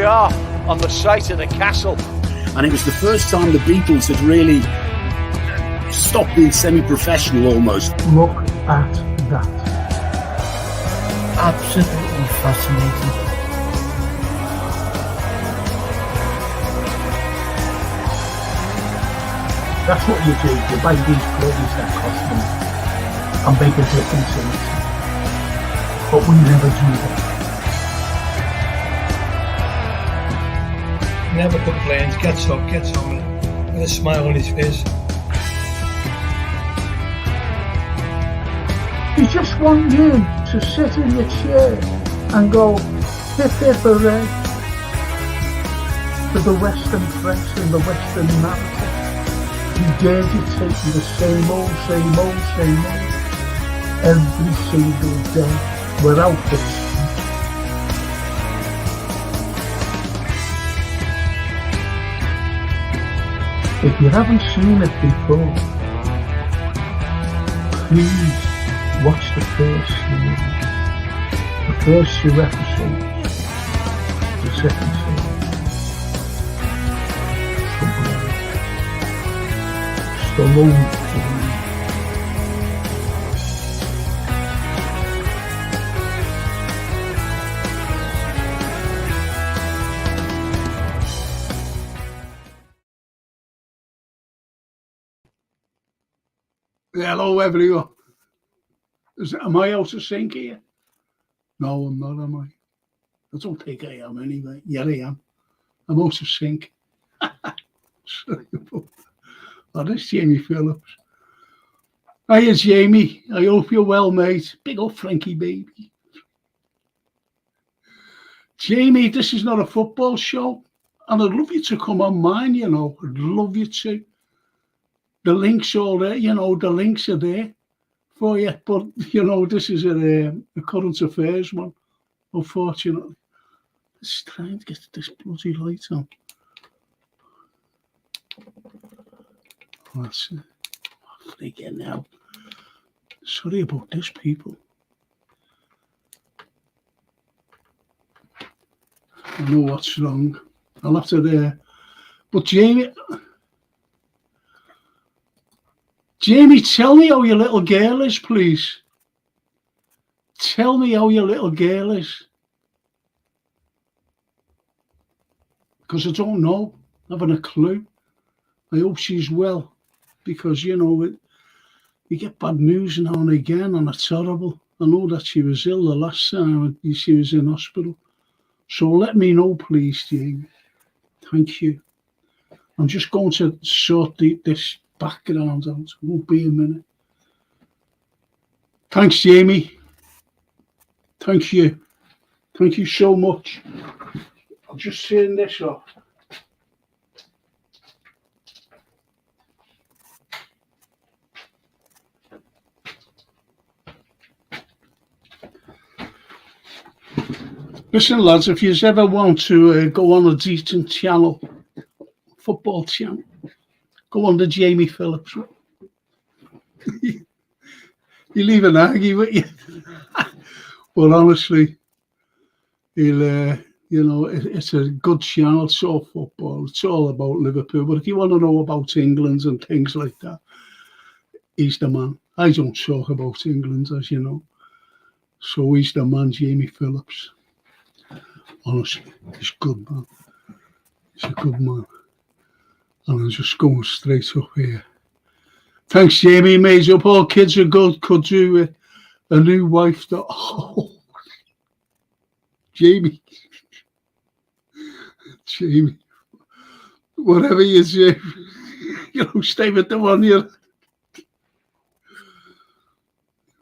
we are on the site of the castle. And it was the first time the Beatles had really stopped being semi-professional almost. Look at that. Absolutely fascinating. That's what you do. You buy these clothes that cost money and make a difference in it. But we never do that. Never complains, gets up, gets on with a smile on his face. You just want you to sit in your chair and go, hip hip hooray, to the Western press and the Western narrative. He dare dictate you the same old, every single day, without this. If you haven't seen it before, please watch the first series, the first 2 episodes, the second series. Stallone. Hello everyone. Am I out of sync here? No, I'm not, am I? I don't think I am anyway. Yeah, I am. I'm out of sync. Sorry about that. That is Jamie Phillips. Hiya, Jamie. I hope you're well, mate. Big old Frankie baby. Jamie, this is not a football show. And I'd love you to come on mine, you know. I'd love you to. The link's all there, you know, the links are there for you. But, you know, this is a current affairs one, unfortunately. Let's try and get this bloody light on. That's it. Freaking hell. Sorry about this, people. I know what's wrong. I'll have to but Jamie, tell me how your little girl is, please. Tell me how your little girl is. Because I don't know. I haven't a clue. I hope she's well. Because, you know, you get bad news now and again, and it's horrible. I know that she was ill the last time she was in hospital. So let me know, please, Jamie. Thank you. I'm just going to sort this background out. It won't be a minute. Thanks, Jamie. Thank you. Thank you so much. I'll just turn this off. Listen, lads, if you ever want to go on a decent channel, football channel, go on to Jamie Phillips. You'll even argue with you. But honestly, he'll, you know, it's a good channel. It's all football. It's all about Liverpool. But if you want to know about England and things like that, he's the man. I don't talk about England, as you know. So he's the man, Jamie Phillips. Honestly, he's a good man. He's a good man. And I'm just going straight up here. Thanks, Jamie. Made up. All kids are good. Could do with a new wife. Oh, Jamie. Jamie. Whatever you do, you know, stay with the one you're.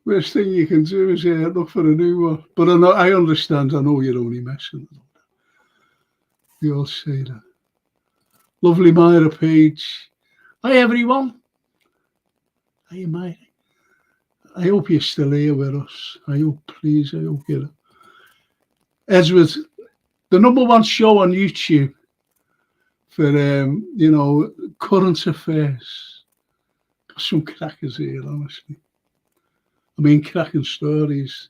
Worst thing you can do is look for a new one. But I understand. I know you're only messing. You all say that. Lovely Myra Page. Hi, everyone. Hi, Myra. I hope you're still here with us. I hope you're. Edward, the #1 show on YouTube for, you know, current affairs. Got some crackers here, honestly. I mean, cracking stories.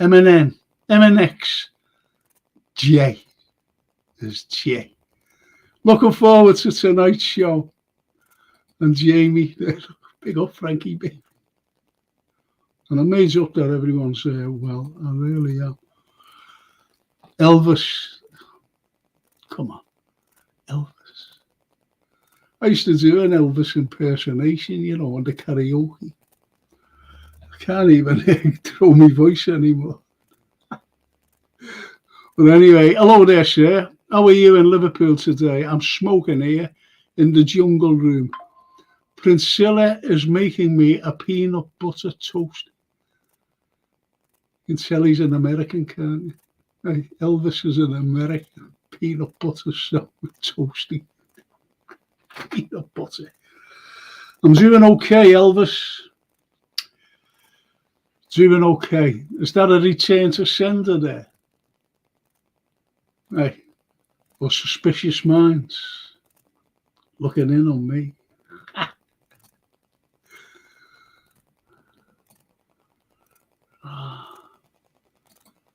MNX. Jay. There's Jay. Looking forward to tonight's show. And Jamie, big up Frankie B. And I'm amazed up that everyone's well. I really am. Elvis. Come on. Elvis. I used to do an Elvis impersonation, you know, on the karaoke. I can't even throw my voice anymore. But anyway, hello there, sir. How are you in Liverpool today? I'm smoking here in the jungle room. Priscilla is making me a peanut butter toast. You can tell he's an American, can't you? Hey, Elvis is an American. Peanut butter toasty. Peanut butter. I'm doing okay, Elvis. Doing okay. Is that a return to sender there? Hey, or suspicious minds looking in on me.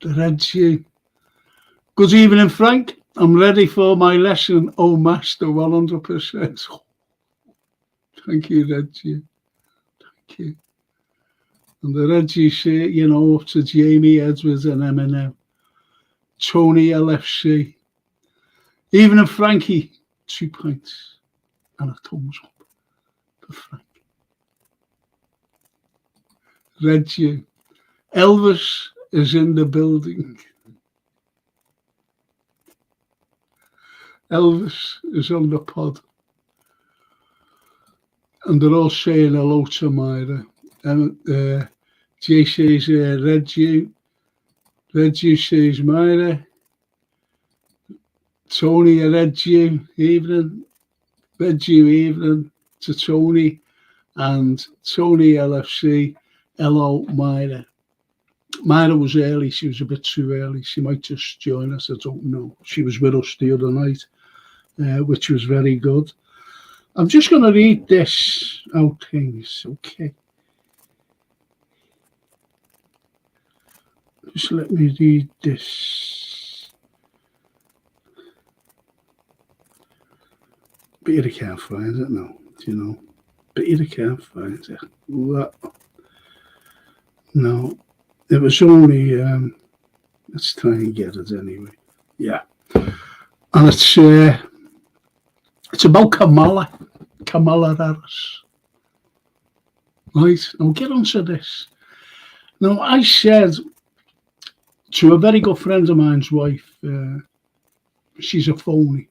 The red shoe. Good evening, Frank. I'm ready for my lesson. Oh, master, 100%. Thank you, Reggie. Thank you. And the Reggie say, you know, up to Jamie Edwards and Eminem. Tony LFC. Evening, Frankie. 2 pints and a thumbs up for Frank. Reggie. Elvis is in the building. Elvis is on the pod. And they're all saying hello to Myra. And Jay says, Reggie. Reggie says, Myra. Tony, Reggie, evening. Reggie, evening to Tony. And Tony LFC, hello, Myra. Myra was early. She was a bit too early. She might just join us. I don't know. She was with us the other night, which was very good. I'm just going to read this out things. Okay. Just let me read this. But you can't find it now, you know. But you can't find it. What? No. It was only, let's try and get it anyway. Yeah. And it's about Kamala Harris. Right, now get onto this. Now, I said to a very good friend of mine's wife, she's a phony.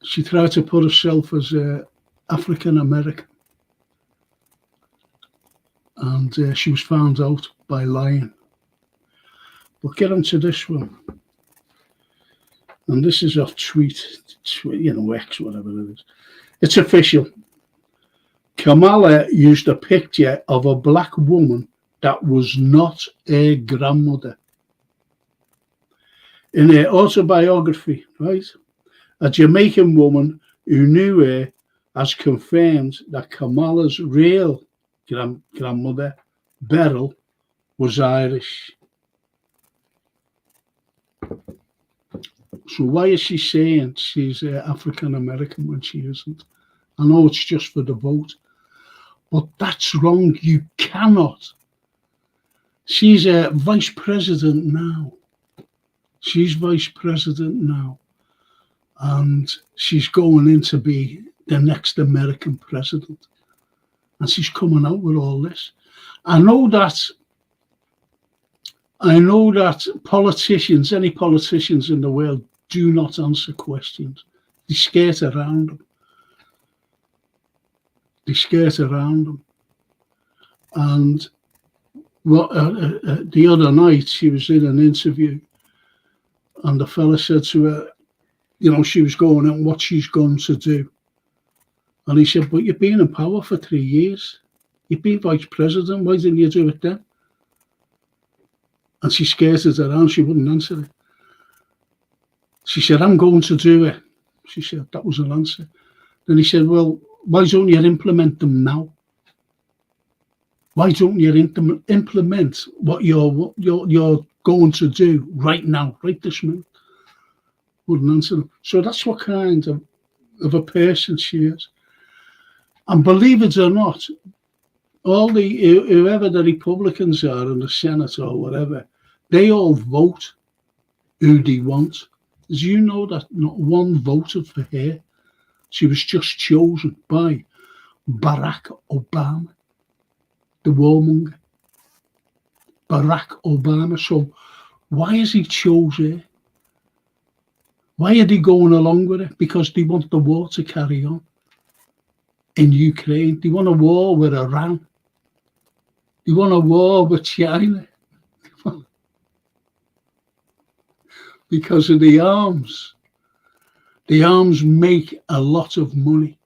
She tried to put herself as African American. And she was found out by lying. But get onto this one. And this is off tweet, you know, X, whatever it is. It's official. Kamala used a picture of a black woman that was not her grandmother. In her autobiography, right? A Jamaican woman who knew her has confirmed that Kamala's real grandmother, Beryl, was Irish. So why is she saying she's African American when she isn't? I know it's just for the vote, but that's wrong. You cannot. She's a vice president now. She's vice president now. And she's going in to be the next American president. And she's coming out with all this. I know that politicians, any politicians in the world, do not answer questions. They skirt around them. They skirt around them. And the other night, she was in an interview, and the fella said to her, you know, she was going on what she's going to do. And he said, but you've been in power for 3 years. You've been vice president. Why didn't you do it then? And she skirted around. She wouldn't answer it. She said, I'm going to do it. She said, that was an answer. Then he said, well, why don't you implement them now? Why don't you implement what you're going to do right now, right this minute? Wouldn't answer them. So that's what kind of a person she is. And believe it or not, all whoever the Republicans are in the Senate or whatever, they all vote who they want. Did you know that not one voted for her? She was just chosen by Barack Obama, the warmonger. Barack Obama. So why has he chosen her? Why are they going along with it? Because they want the war to carry on in Ukraine. They want a war with Iran. They want a war with China. Because of the arms. The arms make a lot of money.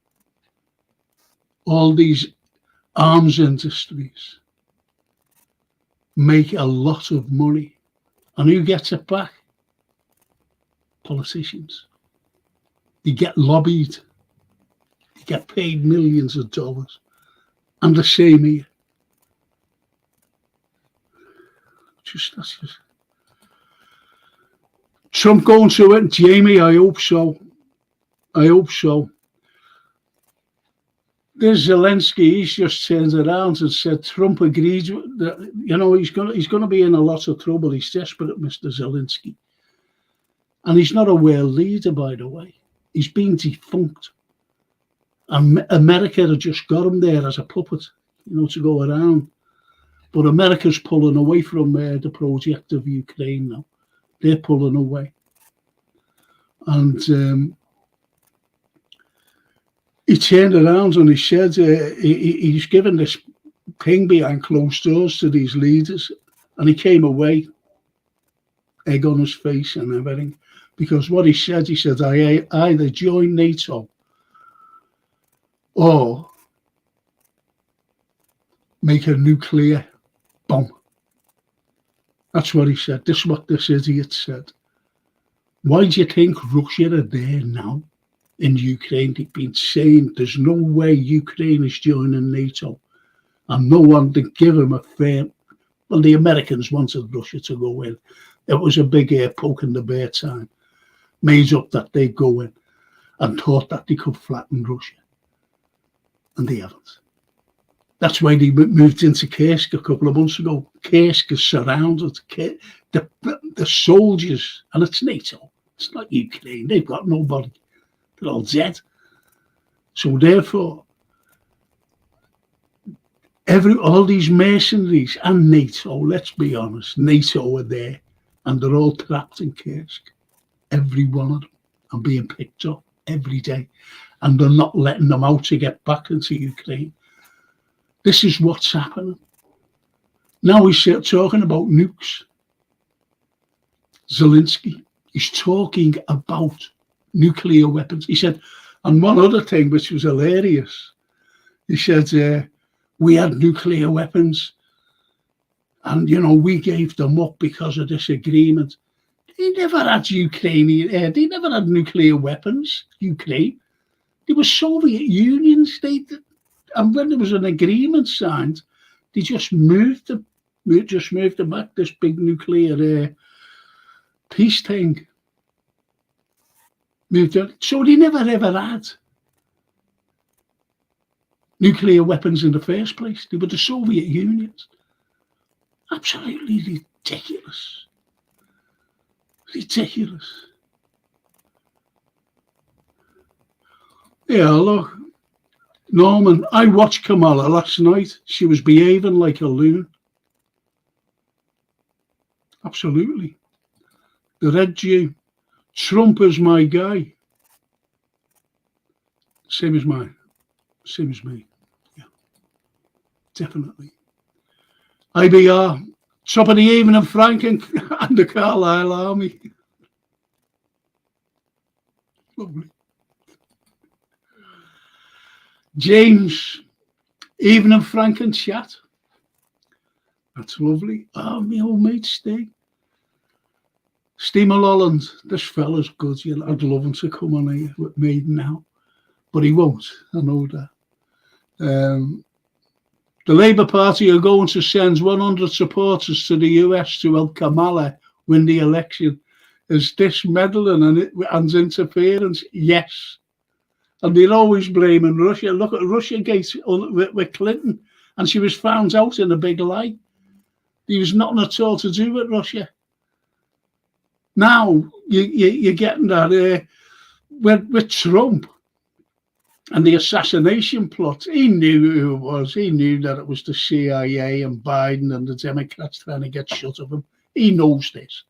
All these arms industries make a lot of money. And who gets it back? Politicians. They get lobbied. They get paid millions of dollars. And the same here. That's just. Trump going to it, Jamie, I hope so. I hope so. There's Zelensky, he's just turned around and said Trump agreed that, you know, he's gonna be in a lot of trouble. He's desperate, Mr. Zelensky. And he's not a world leader, by the way. He's been defunct. And America had just got him there as a puppet, you know, to go around. But America's pulling away from the project of Ukraine now. They're pulling away. And he turned around and he said he's given this ping behind closed doors to these leaders. And he came away, egg on his face and everything. Because what he said, I either join NATO or make a nuclear bomb. That's what he said. This is what this idiot said. Why do you think Russia are there now in Ukraine? They've been saying there's no way Ukraine is joining NATO. And no one did give him a fair... Well, the Americans wanted Russia to go in. It was a big poke in the bear time. Made up that they'd go in and thought that they could flatten Russia. And they haven't. That's why they moved into Kursk a couple of months ago. Kursk is surrounded. The soldiers, and it's NATO. It's not Ukraine. They've got nobody. They're all dead. So therefore, all these mercenaries and NATO, let's be honest, NATO are there. And they're all trapped in Kursk. Every one of them. And being picked up every day. And they're not letting them out to get back into Ukraine. This is what's happening. Now he's talking about nukes. Zelensky, he's talking about nuclear weapons. He said, and one other thing which was hilarious, he said, we had nuclear weapons and, you know, we gave them up because of this agreement. They never had they never had nuclear weapons, Ukraine. They were Soviet Union state. And when there was an agreement signed, they just moved them back, this big nuclear peace thing. Moved on. So they never ever had nuclear weapons in the first place. They were the Soviet Union. Absolutely ridiculous. Ridiculous. Yeah, look. Norman, I watched Kamala last night. She was behaving like a loon. Absolutely. The red Jew. Trump is my guy. Same as mine. Same as me. Yeah. Definitely. IBR. Top of the evening, Frank and the Carlyle Army. Lovely. James, evening, Frank and chat. That's lovely. Oh, my old mate, Steve. Steve Mulholland, this fella's good. You know, I'd love him to come on here with me now, but he won't. I know that. The Labour Party are going to send 100 supporters to the US to help Kamala win the election. Is this meddling and interference? Yes. And they're always blaming Russia. Look at Russiagate with Clinton, and she was found out in a big lie. There was nothing at all to do with Russia. Now you're getting that with Trump and the assassination plot. He knew who it was. He knew that it was the CIA and Biden and the Democrats trying to get shut of him. He knows this.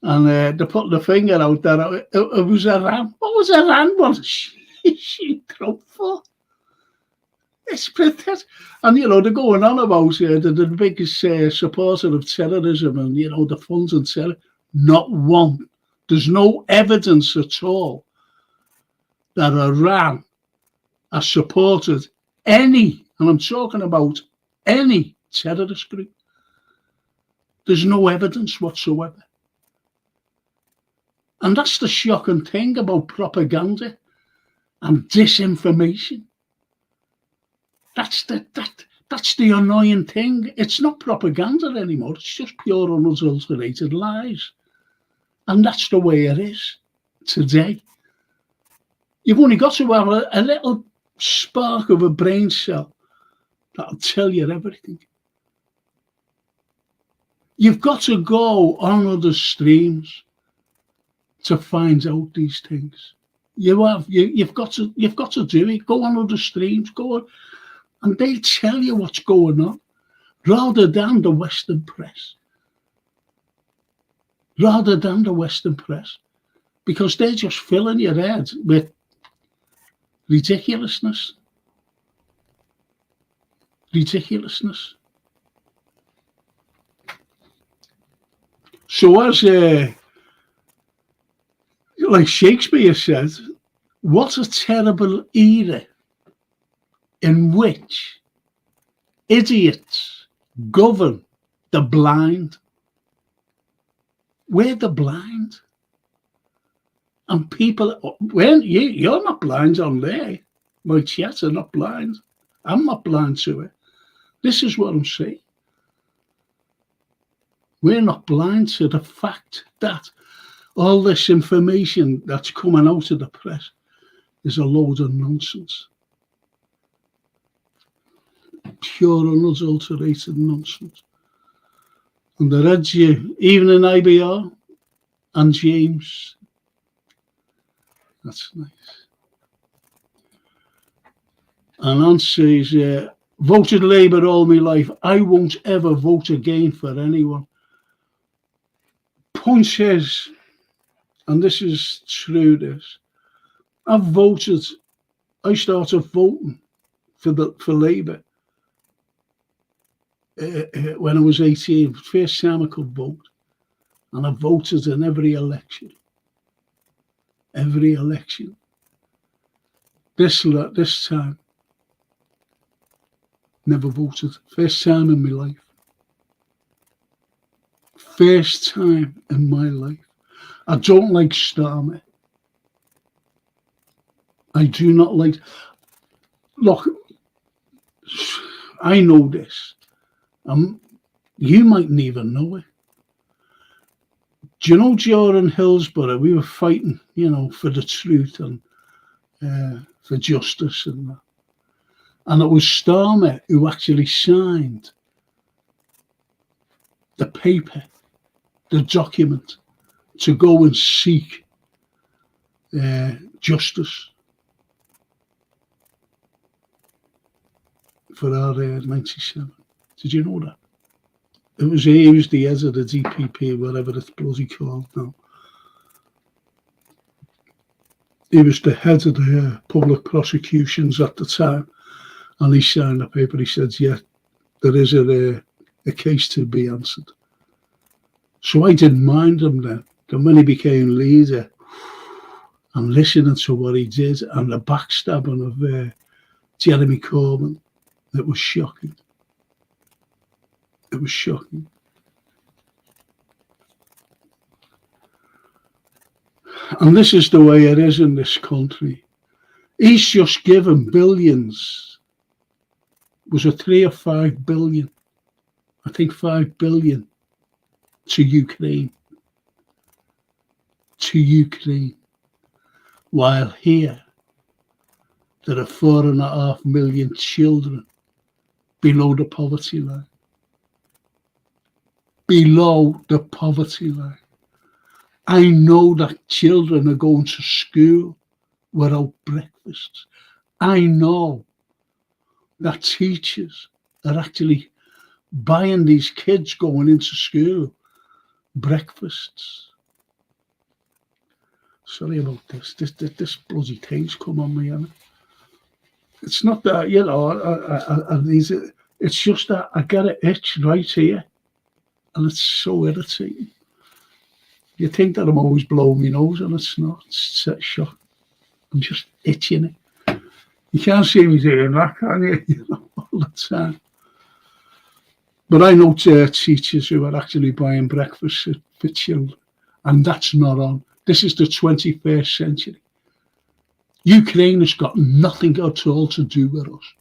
And they put the finger out that it was Iran. What was Iran? What she Trump for? It's pathetic. And, they're going on about they're the biggest supporter of terrorism and, the funds and terror. Not one. There's no evidence at all that Iran has supported any, and I'm talking about any terrorist group. There's no evidence whatsoever. And that's the shocking thing about propaganda and disinformation. That's the annoying thing. It's not propaganda anymore. It's just pure unadulterated lies. And that's the way it is today. You've only got to have a little spark of a brain cell that'll tell you everything. You've got to go on other streams to find out these things. You've got to do it. Go on other streams, go on, and they tell you what's going on, rather than the Western press. Because they're just filling your head with ridiculousness. So as like Shakespeare said, what a terrible era in which idiots govern the blind. We're the blind. And people, when you're not blind on there. My chats are not blind. I'm not blind to it. This is what I'm saying. We're not blind to the fact that all this information that's coming out of the press is a load of nonsense. Pure unadulterated nonsense. And I read you, even in IBR and James. That's nice. And Anne says, voted Labour all my life. I won't ever vote again for anyone. Point is, and this is true, I started voting for Labour when I was 18. First time I could vote. And I voted in every election. This time, never voted. First time in my life. First time in my life. I don't like Starmer. I do not like... Look, I know this. You mightn't even know it. Do you know during Hillsborough, we were fighting, for the truth and for justice and that. And it was Starmer who actually signed the paper, the document, to go and seek justice for our 97. Did you know that? He was the head of the DPP, whatever it's bloody called now. He was the head of the public prosecutions at the time, and he signed the paper. He said, yeah, there is a case to be answered. So I didn't mind him then. Then when he became leader, and listening to what he did, and the backstabbing of Jeremy Corbyn, it was shocking. It was shocking. And this is the way it is in this country. He's just given billions was it 3 or 5 billion? I think 5 billion to Ukraine. To Ukraine. While here, there are 4.5 million children below the poverty line. Below the poverty line. I know that children are going to school without breakfast. I know that teachers are actually buying these kids going into school breakfasts. Sorry about this. This bloody thing's come on me. And it's not that, you know, it's just that I get an itch right here. And it's so irritating. You think that I'm always blowing my nose, and it's not. It's set shot. I'm just itching it. You can't see me doing that, can you? You know, all the time. But I know teachers who are actually buying breakfast for children, and that's not on. This is the 21st century. Ukraine has got nothing at all to do with us,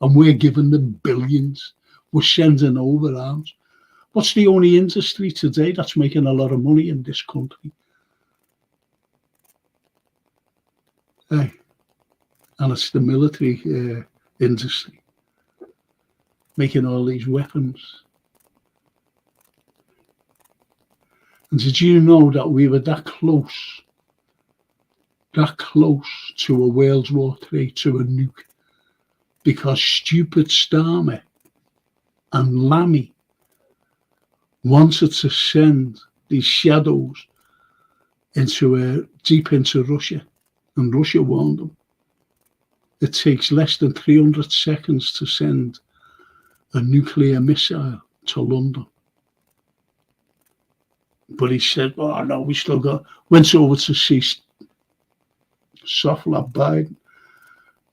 and we're giving them billions. We're sending over arms. What's the only industry today that's making a lot of money in this country? Hey, and it's the military industry, making all these weapons. And did you know that we were that close to a World War III, to a nuke, because stupid Starmer and Lammy wanted to send these shadows deep into Russia, and Russia warned them. It takes less than 300 seconds to send a nuclear missile to London. But he said, "Oh no, we still went over to see Softlat Biden,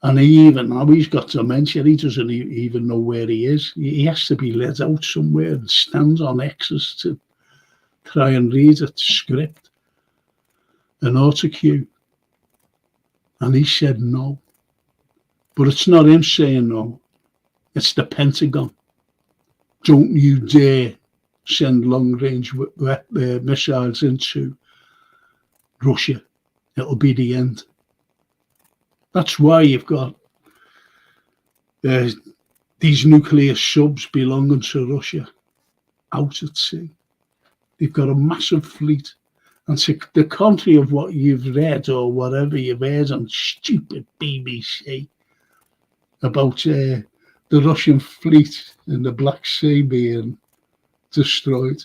and he's got dementia. He doesn't even know where he is. He has to be led out somewhere and stand on X's to try and read a script, an autocue." And he said no. But it's not him saying no. It's the Pentagon. Don't you dare send long-range missiles into Russia. It'll be the end. That's why you've got these nuclear subs belonging to Russia out at sea. They've got a massive fleet. And to the contrary of what you've read or whatever you've heard on stupid BBC about the Russian fleet in the Black Sea being destroyed.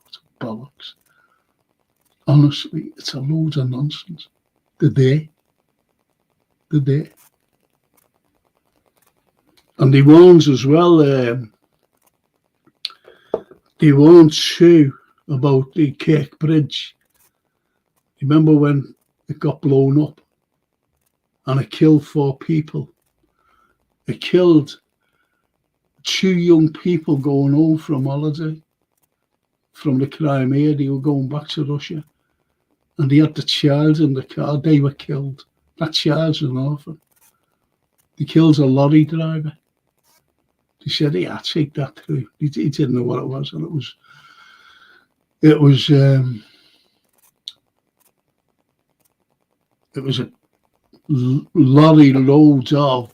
It's bollocks. Honestly, it's a load of nonsense. They're there. And they warned as well, they warned too about the Kirk Bridge. Remember when it got blown up and it killed 4 people? It killed 2 young people going home from holiday from the Crimea. They were going back to Russia, and they had the child in the car. They were killed. That child's an orphan. They killed a lorry driver. He said, "Yeah, take that through." He didn't know what it was, and it was a lorry load of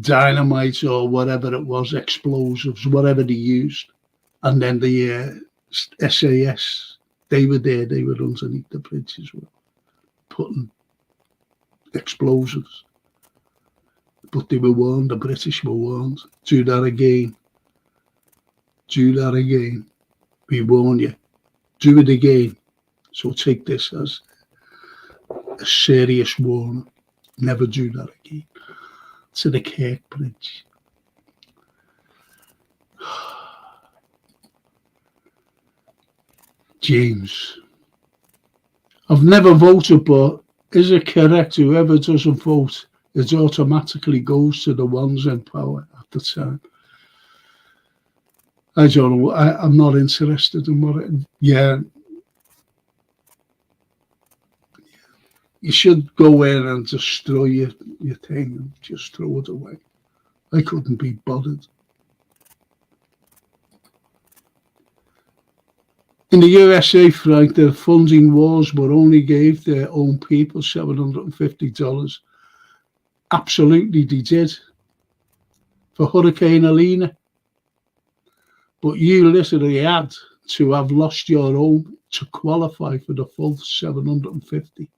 dynamite or whatever it was, explosives, whatever they used. And then the SAS, they were there. They were underneath the bridge as well, putting explosives. But they were warned, the British were warned, do that again. Do that again. We warn you. Do it again. So take this as a serious warning. Never do that again. To the Kirk Bridge. James. I've never voted, but is it correct whoever doesn't vote, it automatically goes to the ones in power at the time? I don't know. I'm not interested in what it... Yeah. You should go in and destroy your thing and just throw it away. I couldn't be bothered. In the USA, Frank, the funding wars were only gave their own people $750. Absolutely, they did. For Hurricane Helene. But you literally had to have lost your home to qualify for the full 750.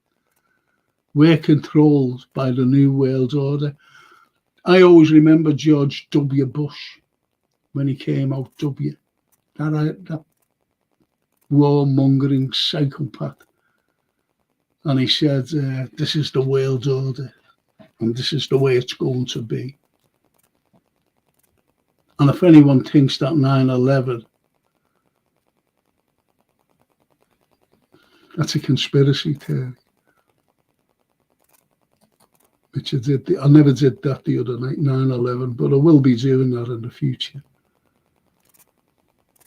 We're controlled by the New World Order. I always remember George W. Bush when he came out, that warmongering psychopath. And he said, this is the world order and this is the way it's going to be. And if anyone thinks that 9/11, that's a conspiracy theory. Which I never did that the other night, 9/11, but I will be doing that in the future.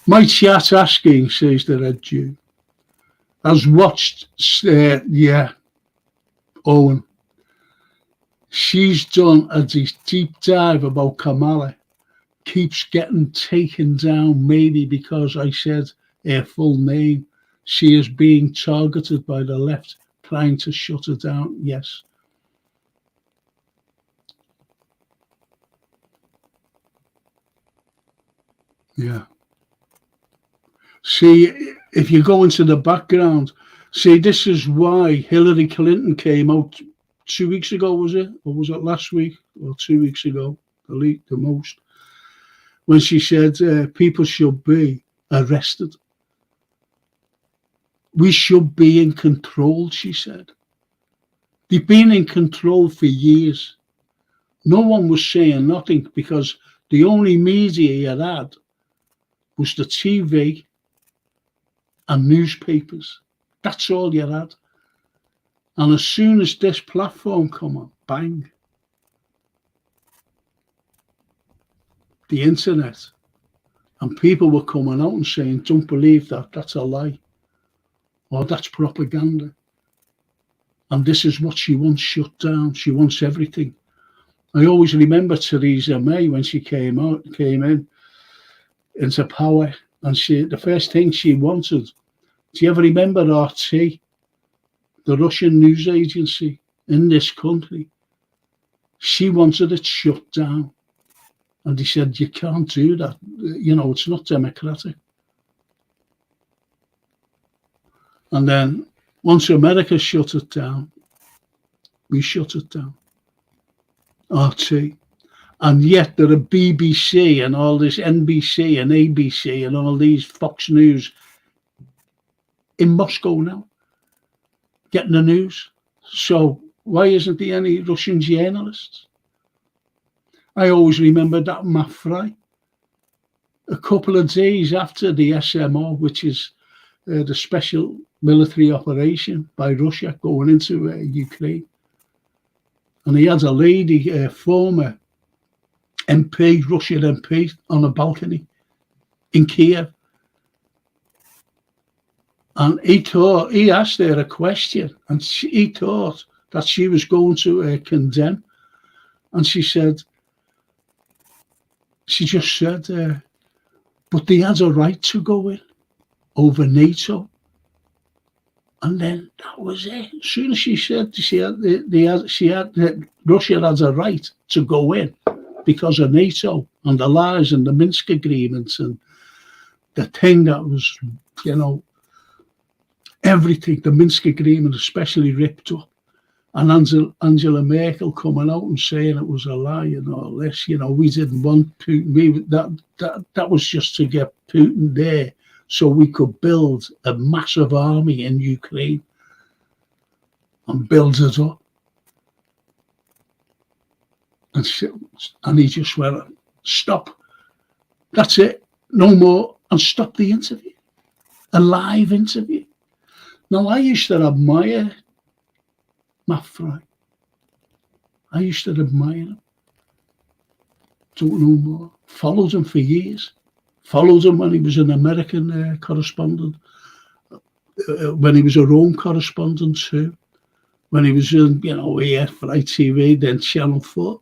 My chat asking, says the Red Jew, has watched, Owen. She's done a deep dive about Kamala. Keeps getting taken down, maybe because I said her full name. She is being targeted by the left, trying to shut her down. Yes. Yeah. See, if you go into the background, see, this is why Hillary Clinton came out 2 weeks ago, was it? Or was it last week? Or 2 weeks ago, the most. When she said people should be arrested. We should be in control, she said. They've been in control for years. No one was saying nothing because the only media you had was the TV and newspapers. That's all you had. And as soon as this platform come on, bang. The internet, and people were coming out and saying, don't believe that, that's a lie, or that's propaganda. And this is what she wants shut down. She wants everything. I always remember Theresa May when she came in into power, and the first thing she wanted, do you ever remember RT, the Russian news agency in this country? She wanted it shut down. And he said, you can't do that. It's not democratic. And then once America shut it down, we shut it down. RT. And yet there are BBC and all this NBC and ABC and all these Fox News in Moscow now, getting the news. So why isn't there any Russian journalists? I always remember that Matt Fry, a couple of days after the SMO, which is the special military operation by Russia going into Ukraine. And he had a lady, a former MP, Russian MP, on a balcony in Kiev. And he asked her a question, and he thought that she was going to condemn. And she just said, but they had a right to go in over NATO. And then that was it. As soon as she said Russia has a right to go in because of NATO and the lies and the Minsk agreements and the thing that was, everything, the Minsk agreement especially ripped up. And Angela Merkel coming out and saying it was a lie and all this, we didn't want Putin. That was just to get Putin there so we could build a massive army in Ukraine and build it up. And he just went, stop. That's it. No more. And stop the interview. A live interview. Now, I used to admire Matt Fry. I used to admire him. Don't know more. Followed him for years. Followed him when he was an American correspondent. When he was a Rome correspondent too. When he was in, here for ITV, then Channel 4.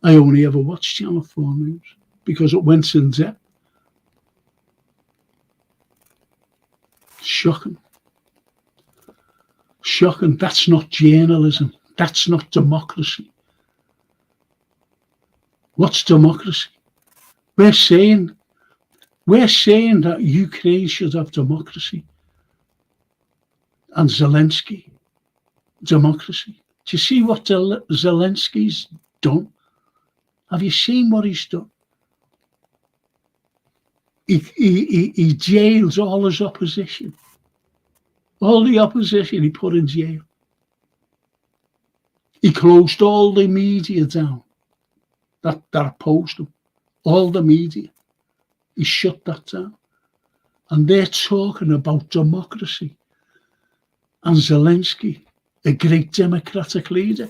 I only ever watched Channel 4 News because it went in depth. Shocking. Shocking. That's not journalism. That's not democracy. What's democracy? We're saying that Ukraine should have democracy. And Zelensky, democracy. Do you see what Zelensky's done? Have you seen what he's done? He jails all his opposition. All the opposition he put in jail. He closed all the media down that opposed him. All the media. He shut that down. And they're talking about democracy. And Zelensky, a great democratic leader.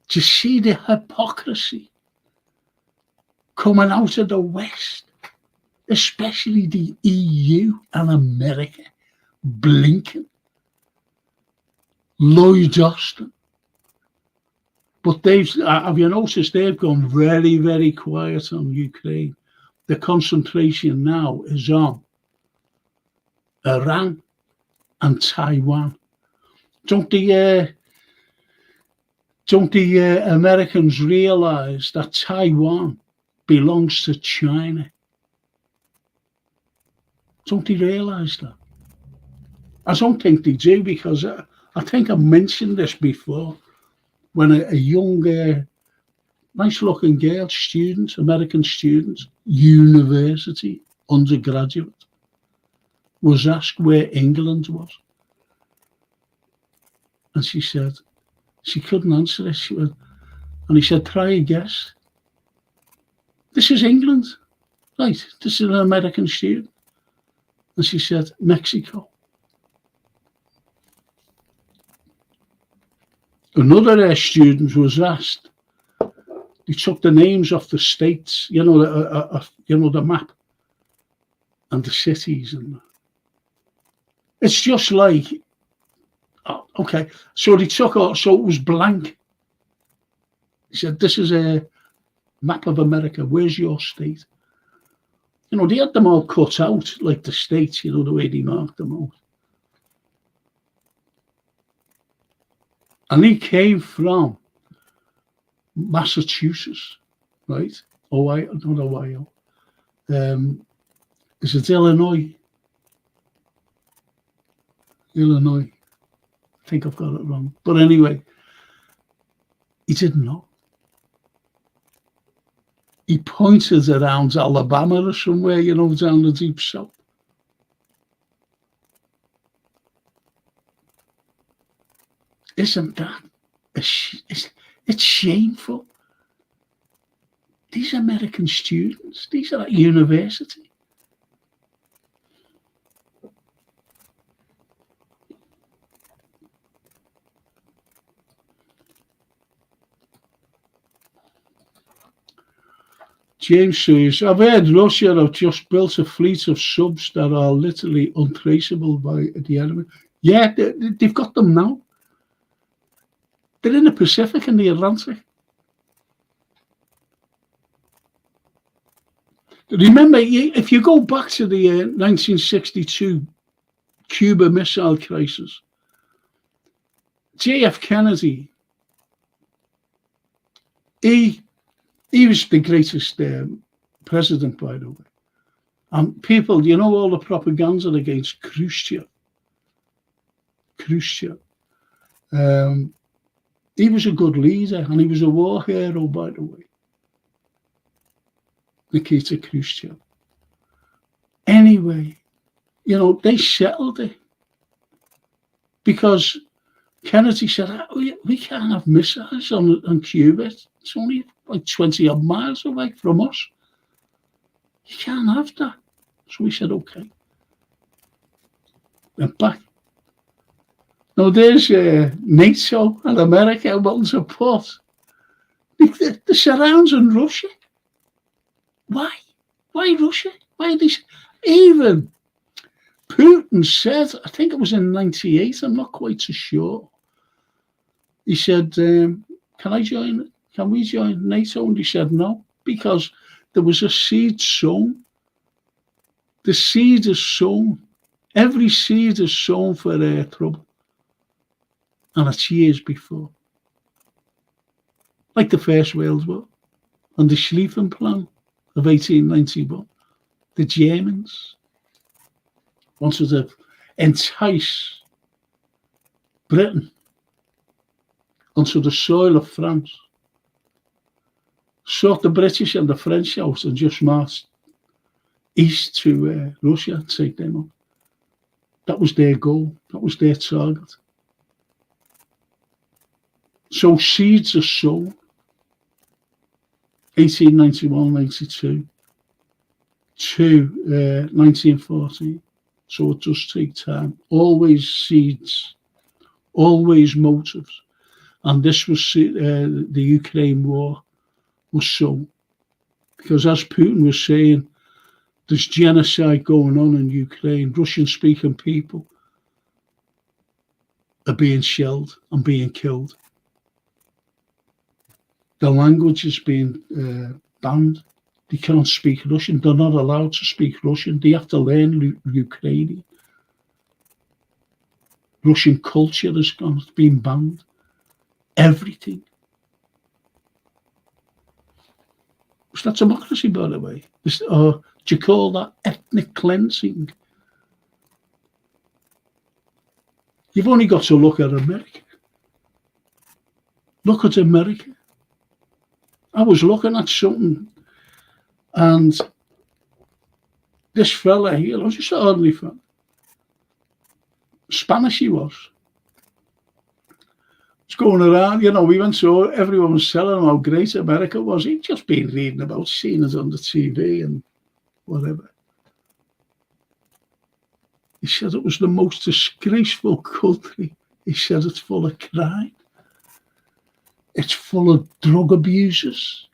Do you see the hypocrisy coming out of the West, especially the EU and America, Blinken, Lloyd Austin? But have you noticed they've gone very, very quiet on Ukraine? The concentration now is on Iran and Taiwan. Don't the Americans realize that Taiwan belongs to China? Don't they realize that? I don't think they do, because I think I mentioned this before. When a young, nice-looking girl, student, American student, university, undergraduate, was asked where England was. And she said, she couldn't answer it. And he said, try a guess. This is England. Right, this is an American student. And she said, Mexico. Another student was asked. He took the names off the states, the map, and the cities, and it's just like, oh, okay. So they took out, so it was blank. He said, "This is a map of America. Where's your state?" They had them all cut out like the states. The way they marked them out. And he came from Massachusetts, right? Ohio, not Ohio. Is it Illinois? Illinois. I think I've got it wrong. But anyway, he didn't know. He pointed around Alabama or somewhere, down the deep south. Isn't that? It's shameful. These American students, these are at university. James says, I've heard Russia have just built a fleet of subs that are literally untraceable by the enemy. Yeah, they've got them now. They're in the Pacific and the Atlantic. Remember, if you go back to the 1962 Cuba Missile Crisis, J.F. Kennedy, he was the greatest president, by the way. And people, all the propaganda against Khrushchev. He was a good leader, and he was a war hero, by the way. Nikita Khrushchev. Anyway, they settled it. Because Kennedy said, we can't have missiles on Cuba. It's only like 20 odd miles away from us. You can't have that. So we said, okay. Went back. Now there's NATO and America wanting to put the surrounds in Russia. Why? Why Russia? Why these? Even Putin said, I think it was in '98, I'm not quite so sure. He said, can I join can we join NATO? And he said no, because there was a seed sown. The seed is sown. Every seed is sown for air trouble. And it's years before. Like the First World War and the Schlieffen Plan of 1891. The Germans wanted to entice Britain onto the soil of France, sort the British and the French out and just marched east to Russia and take them up. That was their goal. That was their target. So seeds are sown. 1891, 92 to 1914. So it does take time. Always seeds, always motives. And this was the Ukraine war was sown. Because as Putin was saying, there's genocide going on in Ukraine. Russian-speaking people are being shelled and being killed. The language is being banned. They can't speak Russian. They're not allowed to speak Russian. They have to learn Ukrainian. Russian culture has gone. It's been banned. Everything. Was that democracy, by the way? Or do you call that ethnic cleansing? You've only got to look at America. Look at America. I was looking at something, and this fella here, just an ordinary fella, Spanish he was going around, we went to, everyone was telling him how great America was. He'd just been reading about, seeing it on the TV and whatever. He said it was the most disgraceful country. He said it's full of crime. It's full of drug abusers.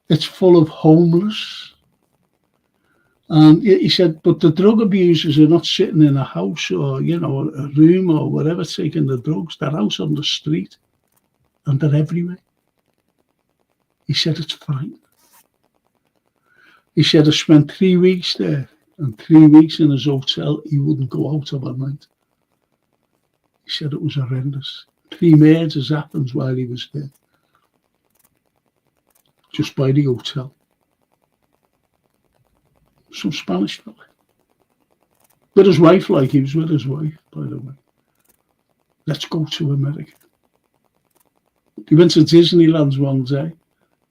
It's full of homeless. And he said, but the drug abusers are not sitting in a house or, a room or whatever taking the drugs. They're out on the street and they're everywhere. He said, it's frightening. He said, I spent 3 weeks there and 3 weeks in his hotel. He wouldn't go out overnight. He said it was horrendous. 3 murders happened while he was there. Just by the hotel. Some Spanish fella. With his wife, he was with his wife, by the way. Let's go to America. He went to Disneyland one day,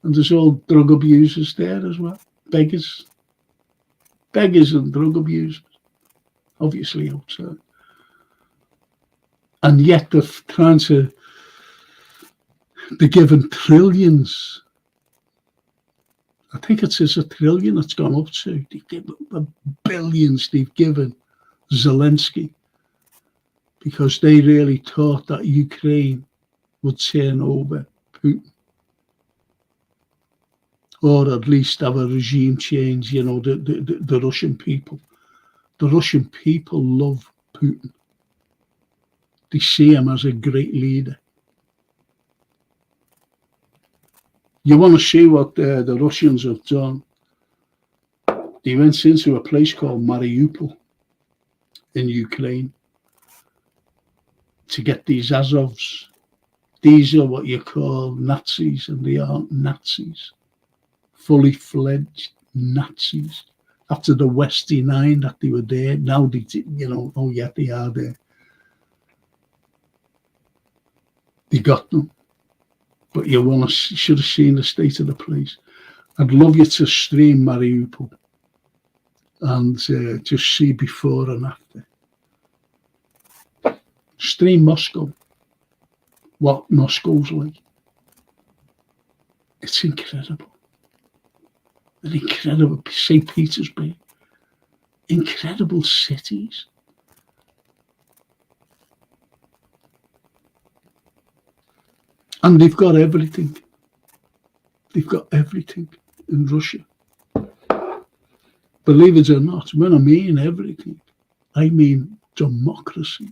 and there's all drug abusers there as well. Beggars and drug abusers. Obviously outside. And yet they're given trillions. I think it's $1 trillion it's gone up to. They give billions they've given Zelensky because they really thought that Ukraine would turn over Putin. Or at least have a regime change, the Russian people. The Russian people love Putin. They see him as a great leader. You want to see what the Russians have done. They went into a place called Mariupol in Ukraine to get these Azovs. These are what you call Nazis, and they aren't Nazis. Fully fledged Nazis. After the West denied that they were there, now they, they are there. They got them. But you should have seen the state of the place. I'd love you to stream Mariupol and just see before and after. Stream Moscow, what Moscow's like. It's incredible. An incredible, St. Petersburg, incredible cities. And they've got everything. They've got everything in Russia. Believe it or not, when I mean everything, I mean democracy.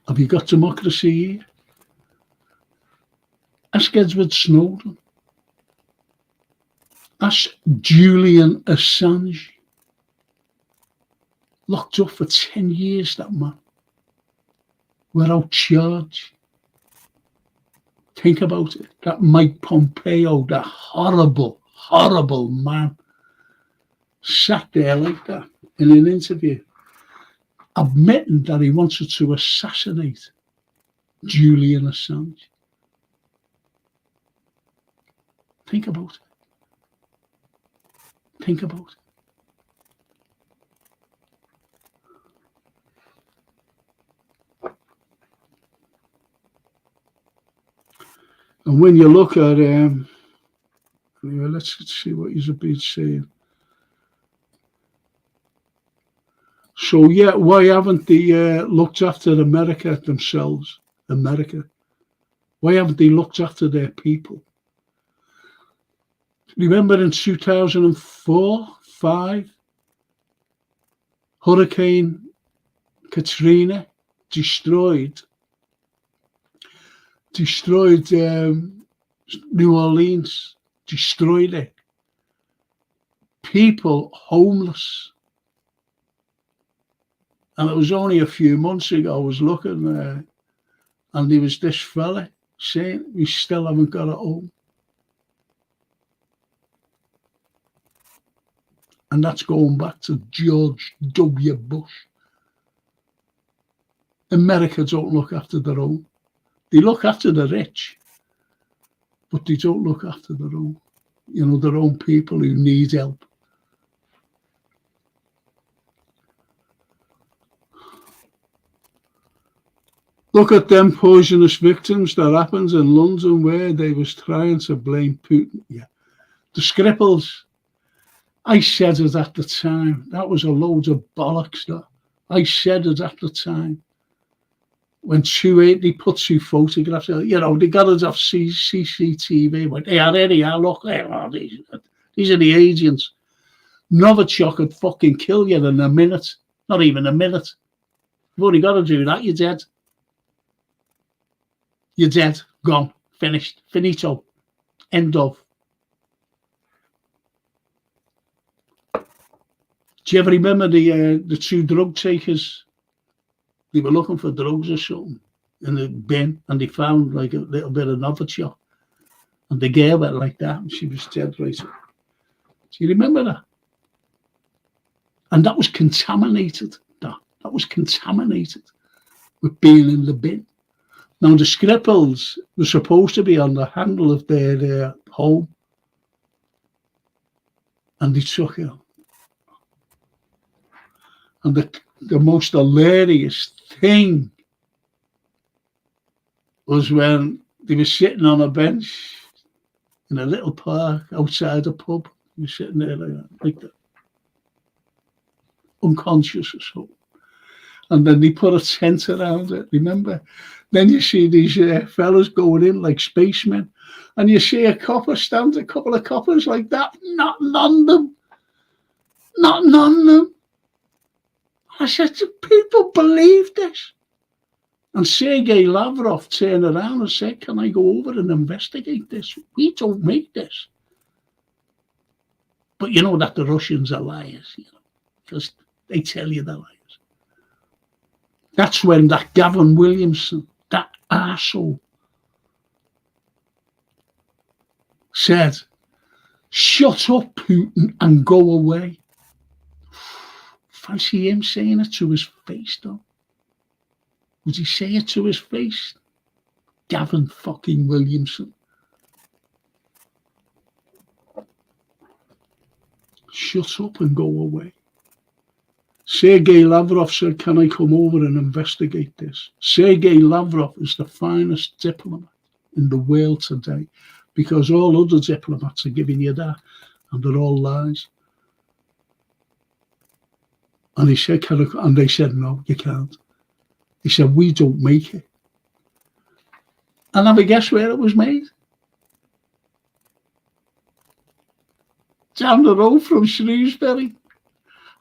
Have you got democracy here? Ask Edward Snowden. Ask Julian Assange. Locked up for 10 years, that man. Without charge. Think about it. That Mike Pompeo, that horrible, horrible man, sat there like that in an interview, admitting that he wanted to assassinate Julian Assange. Think about it. Think about it. And when you look at, anyway, let's see what he's been saying. So, yeah, why haven't they looked after America themselves? America. Why haven't they looked after their people? Remember in 2004-5, Hurricane Katrina destroyed New Orleans, destroyed it. People homeless. And it was only a few months ago I was looking and there was this fella saying we still haven't got a home. And that's going back to George W. Bush. America don't look after their own. They look after the rich, but they don't look after their own. You know, their own people who need help. Look at them poisonous victims that happened in London where they was trying to blame Putin. Yeah, the Skripals. I said it at the time. That was a load of bollocks. That I said it at the time. When they put two photographs, you know, they got us off CCTV. Went, hey, there they are, look, these are the agents. Novichok could fucking kill you in a minute. Not even a minute. You've only got to do that, you're dead. You're dead, gone, finished, finito, end of. Do you ever remember the two drug takers? They were looking for drugs or something in the bin, and they found like a little bit of Novichok. And the girl went like that, and she was dead right. Do you remember that? And that was contaminated. That was contaminated with being in the bin. Now, the Skripals were supposed to be on the handle of their home, and they took it. And the most hilarious thing was when they were sitting on a bench in a little park outside a pub. They were sitting there like that, unconscious or so. And then they put a tent around it, remember? Then you see these fellas going in like spacemen, and you see a couple of coppers like that, not on them. I said, do people believe this? And Sergei Lavrov turned around and said, can I go over and investigate this? We don't make this. But you know that the Russians are liars, you know, because they tell you they're liars. That's when that Gavin Williamson, that arsehole, said, shut up, Putin, and go away. Fancy him saying it to his face, though. Would he say it to his face? Gavin fucking Williamson. Shut up and go away. Sergei Lavrov said, can I come over and investigate this? Sergei Lavrov is the finest diplomat in the world today, because all other diplomats are giving you that, and they're all lies. And he said, and they said, no, you can't. He said, we don't make it. And have a guess where it was made? Down the road from Shrewsbury.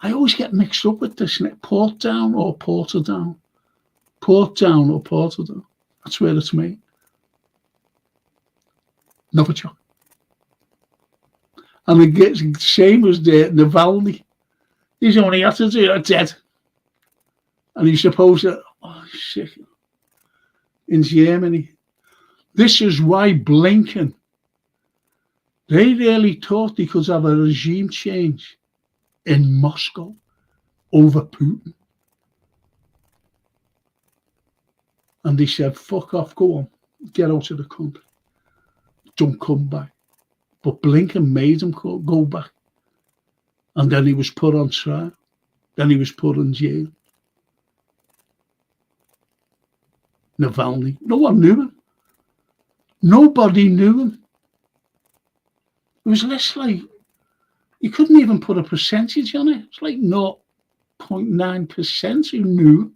I always get mixed up with this, Portdown or Portadown. Portdown or Portadown. That's where it's made. Novichok. And it gets the same as the Navalny. He's only had to do it dead. And he's supposed to, oh shit, in Germany. This is why Blinken, they really thought they could have a regime change in Moscow over Putin. And they said, fuck off, go on, get out of the country. Don't come back. But Blinken made him go back. And then he was put on trial. Then he was put in jail. Navalny, no one knew him. Nobody knew him. It was less like, you couldn't even put a percentage on it. It's like 0.9% who knew him.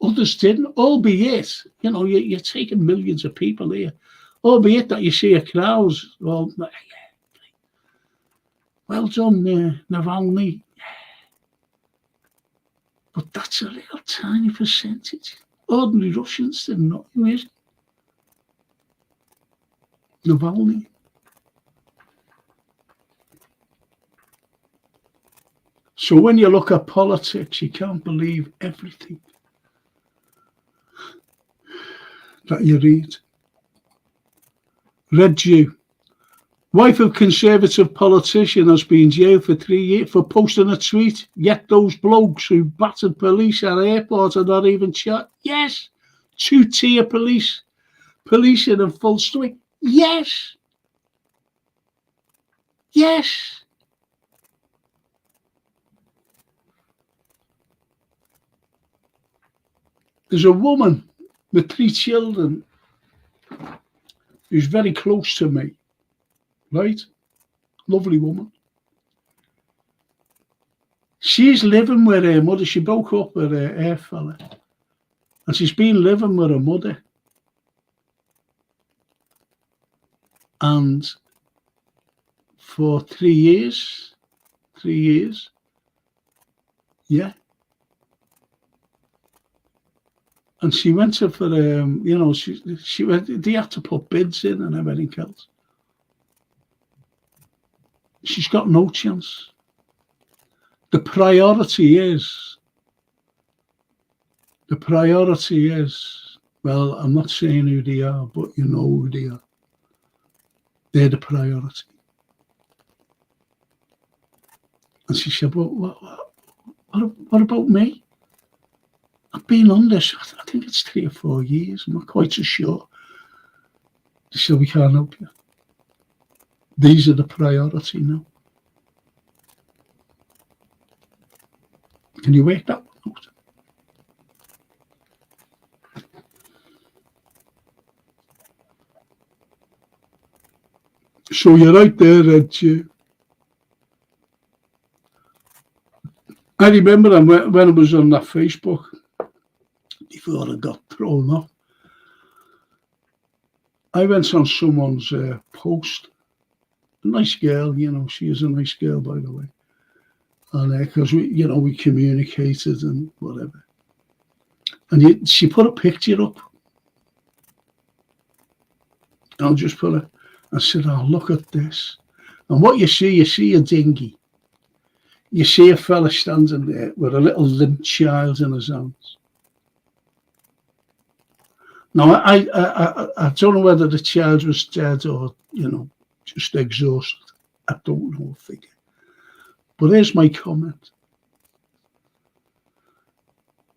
Others didn't, albeit, you're taking millions of people here. Albeit that you see a crowd, well done, Navalny. But that's a little tiny percentage. Ordinary Russians didn't know who is Navalny. So when you look at politics, you can't believe everything that you read. Red Jew. Wife of Conservative politician has been jailed for 3 years for posting a tweet. Yet those blokes who battered police at airports are not even charged. Yes. 2-tier police. Policing in full swing. Yes. Yes. There's a woman with 3 children who's very close to me, right? Lovely woman. She's living with her mother. She broke up with her fella. And she's been living with her mother. And for 3 years, yeah. And she went to for she went. They had to put bids in and everything else. She's got no chance. The priority is. Well, I'm not saying who they are, but you know who they are. They're the priority. And she said, "Well, what about me? I've been on this, I think it's 3 or 4 years. I'm not quite so sure." They said, "We can't help you. These are the priority now." Can you work that one out? So you're right there, Red Jew. I remember when I was on that Facebook, before I got thrown off, I went on someone's post. A nice girl, she is a nice girl, by the way. And because we communicated and whatever. And she put a picture up. I'll just put it. I said, "Oh, look at this." And what you see a dinghy. You see a fella standing there with a little limp child in his hands. Now, I don't know whether the child was dead or, just exhausted. I don't know a figure. But here's my comment.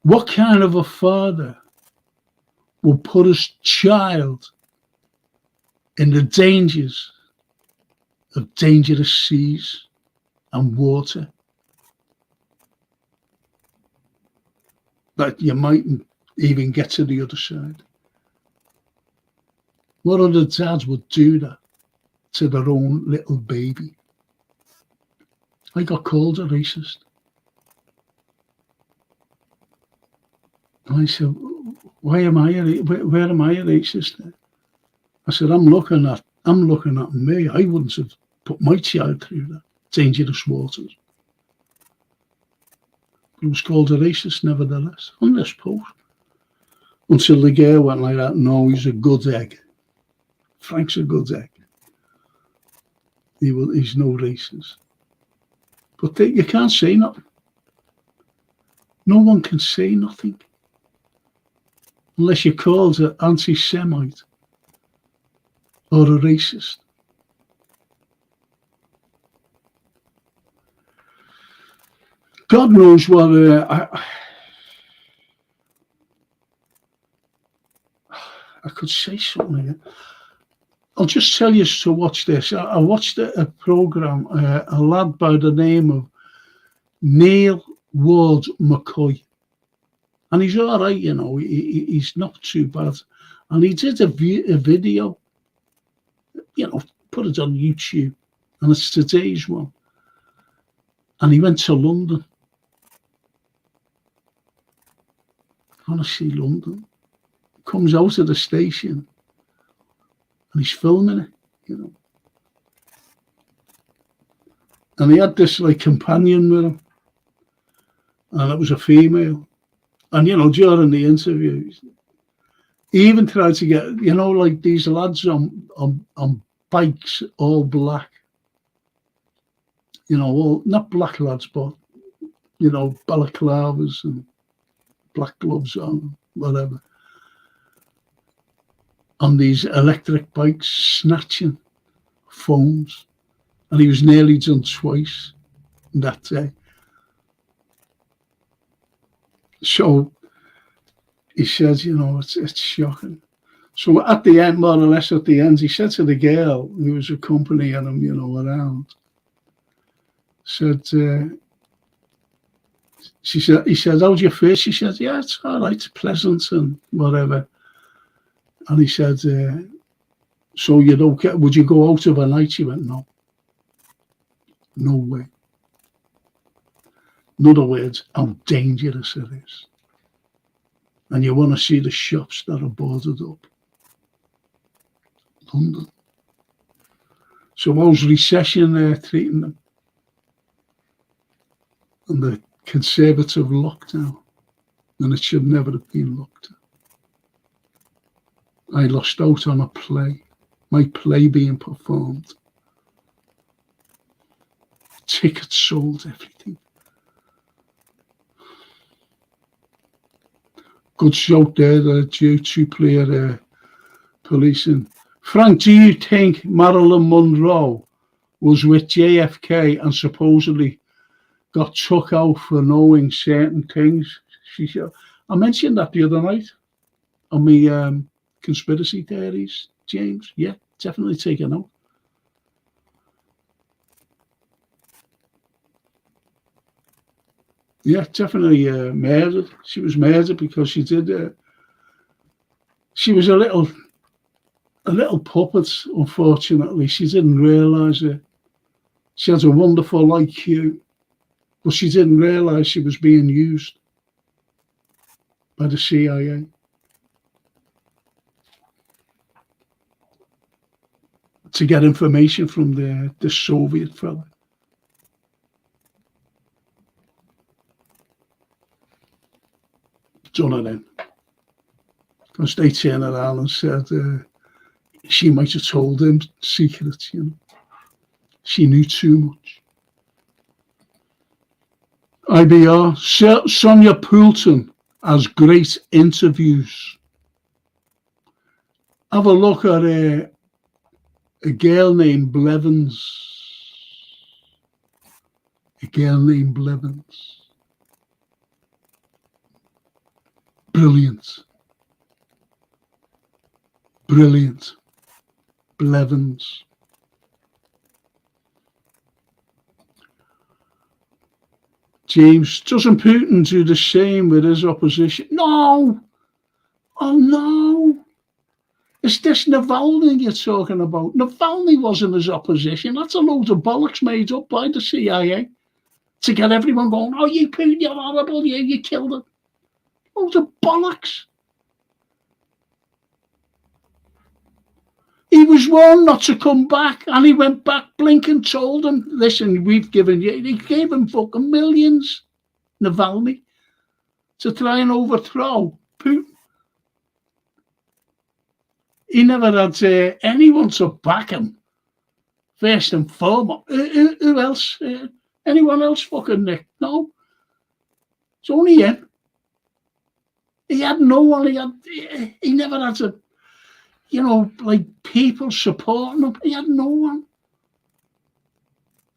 What kind of a father will put his child in the dangers of dangerous seas and water that you mightn't even get to the other side? What other dads would do that to their own little baby? I got called a racist. And I said, where am I a racist then? I said, I'm looking at me. I wouldn't have put my child through that dangerous waters. But it was called a racist nevertheless on this post. Until the girl went like that, "No, he's a good egg. Frank's a good egg." he's no racist. But you can't say nothing. No one can say nothing unless you're called an anti-Semite or a racist. God knows what I could say something again. I'll just tell you to watch this. I watched a program, a lad by the name of Neil Ward McCoy. And he's all right, you know, he's not too bad. And he did a video, you know, put it on YouTube. And it's today's one. And he went to London. Honestly, London. Comes out of the station. And he's filming it, you know. And he had this, like, companion with him. And it was a female. And, you know, during the interviews, he even tried to get, you know, like these lads on bikes, all black. You know, all, not black lads, but, you know, balaclavas and black gloves on, whatever. On these electric bikes, snatching phones. And he was nearly done twice that day. So he said, you know, it's shocking. So at the end, more or less at the end, he said to the girl who was accompanying him, you know, around, said, he said, how's your face? She said, yeah, it's all right, it's pleasant and whatever. And he said, so you don't get, would you go out of a night? She went, no. No way. In other words, how dangerous it is. And you want to see the shops that are boarded up. London. So how's recession treating them? And the conservative lockdown. And it should never have been locked down. I lost out on a play. My play being performed. Tickets sold, everything. Good joke there, the two-player policing. Frank, do you think Marilyn Monroe was with JFK and supposedly got took out for knowing certain things? She said, I mentioned that the other night on my conspiracy theories, James. Yeah, definitely taken out. Yeah, definitely murdered. She was murdered because she did. She was a little puppet. Unfortunately, she didn't realise it. She has a wonderful IQ, but she didn't realise she was being used by the CIA. To get information from the Soviet fella. Done it then. Because they turned around and said she might have told him secrets, you know. She knew too much. IBR, Sonia Poulton has great interviews. Have a look at a girl named Blevins. A girl named Blevins. Brilliant. Brilliant. Blevins. James, doesn't Putin do the same with his opposition? No. Oh, no. Is this Navalny you're talking about? Navalny wasn't his opposition. That's a load of bollocks made up by the CIA to get everyone going, oh, you Putin, you're horrible, you killed him. Loads of bollocks. He was warned not to come back, and he went back. Blinken told him, listen, we've given you, he gave him fucking millions, Navalny, to try and overthrow Putin. He never had anyone to back him First and foremost. Who else? Anyone else fucking nicked? No. It's only him. He had no one. He never had a, like people supporting him. He had no one.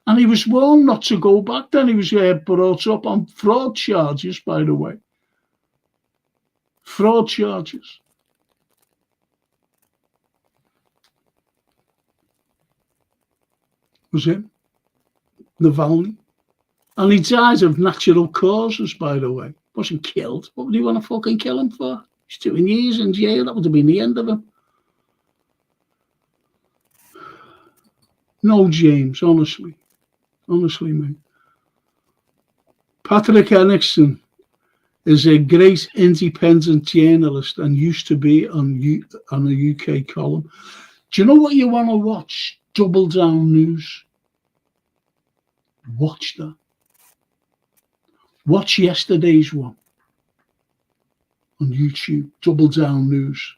And he was warned not to go back. Then he was brought up on fraud charges, by the way. Fraud charges. Was him. Navalny. And he died of natural causes, by the way. Wasn't killed. What would you want to fucking kill him for? He's 2 years in jail. That would have been the end of him. No, James, honestly. Honestly, mate. Patrick Henningsen is a great independent journalist and used to be on a UK column. Do you know what you want to watch? Double Down News. Watch that. Watch yesterday's one on YouTube, Double Down News,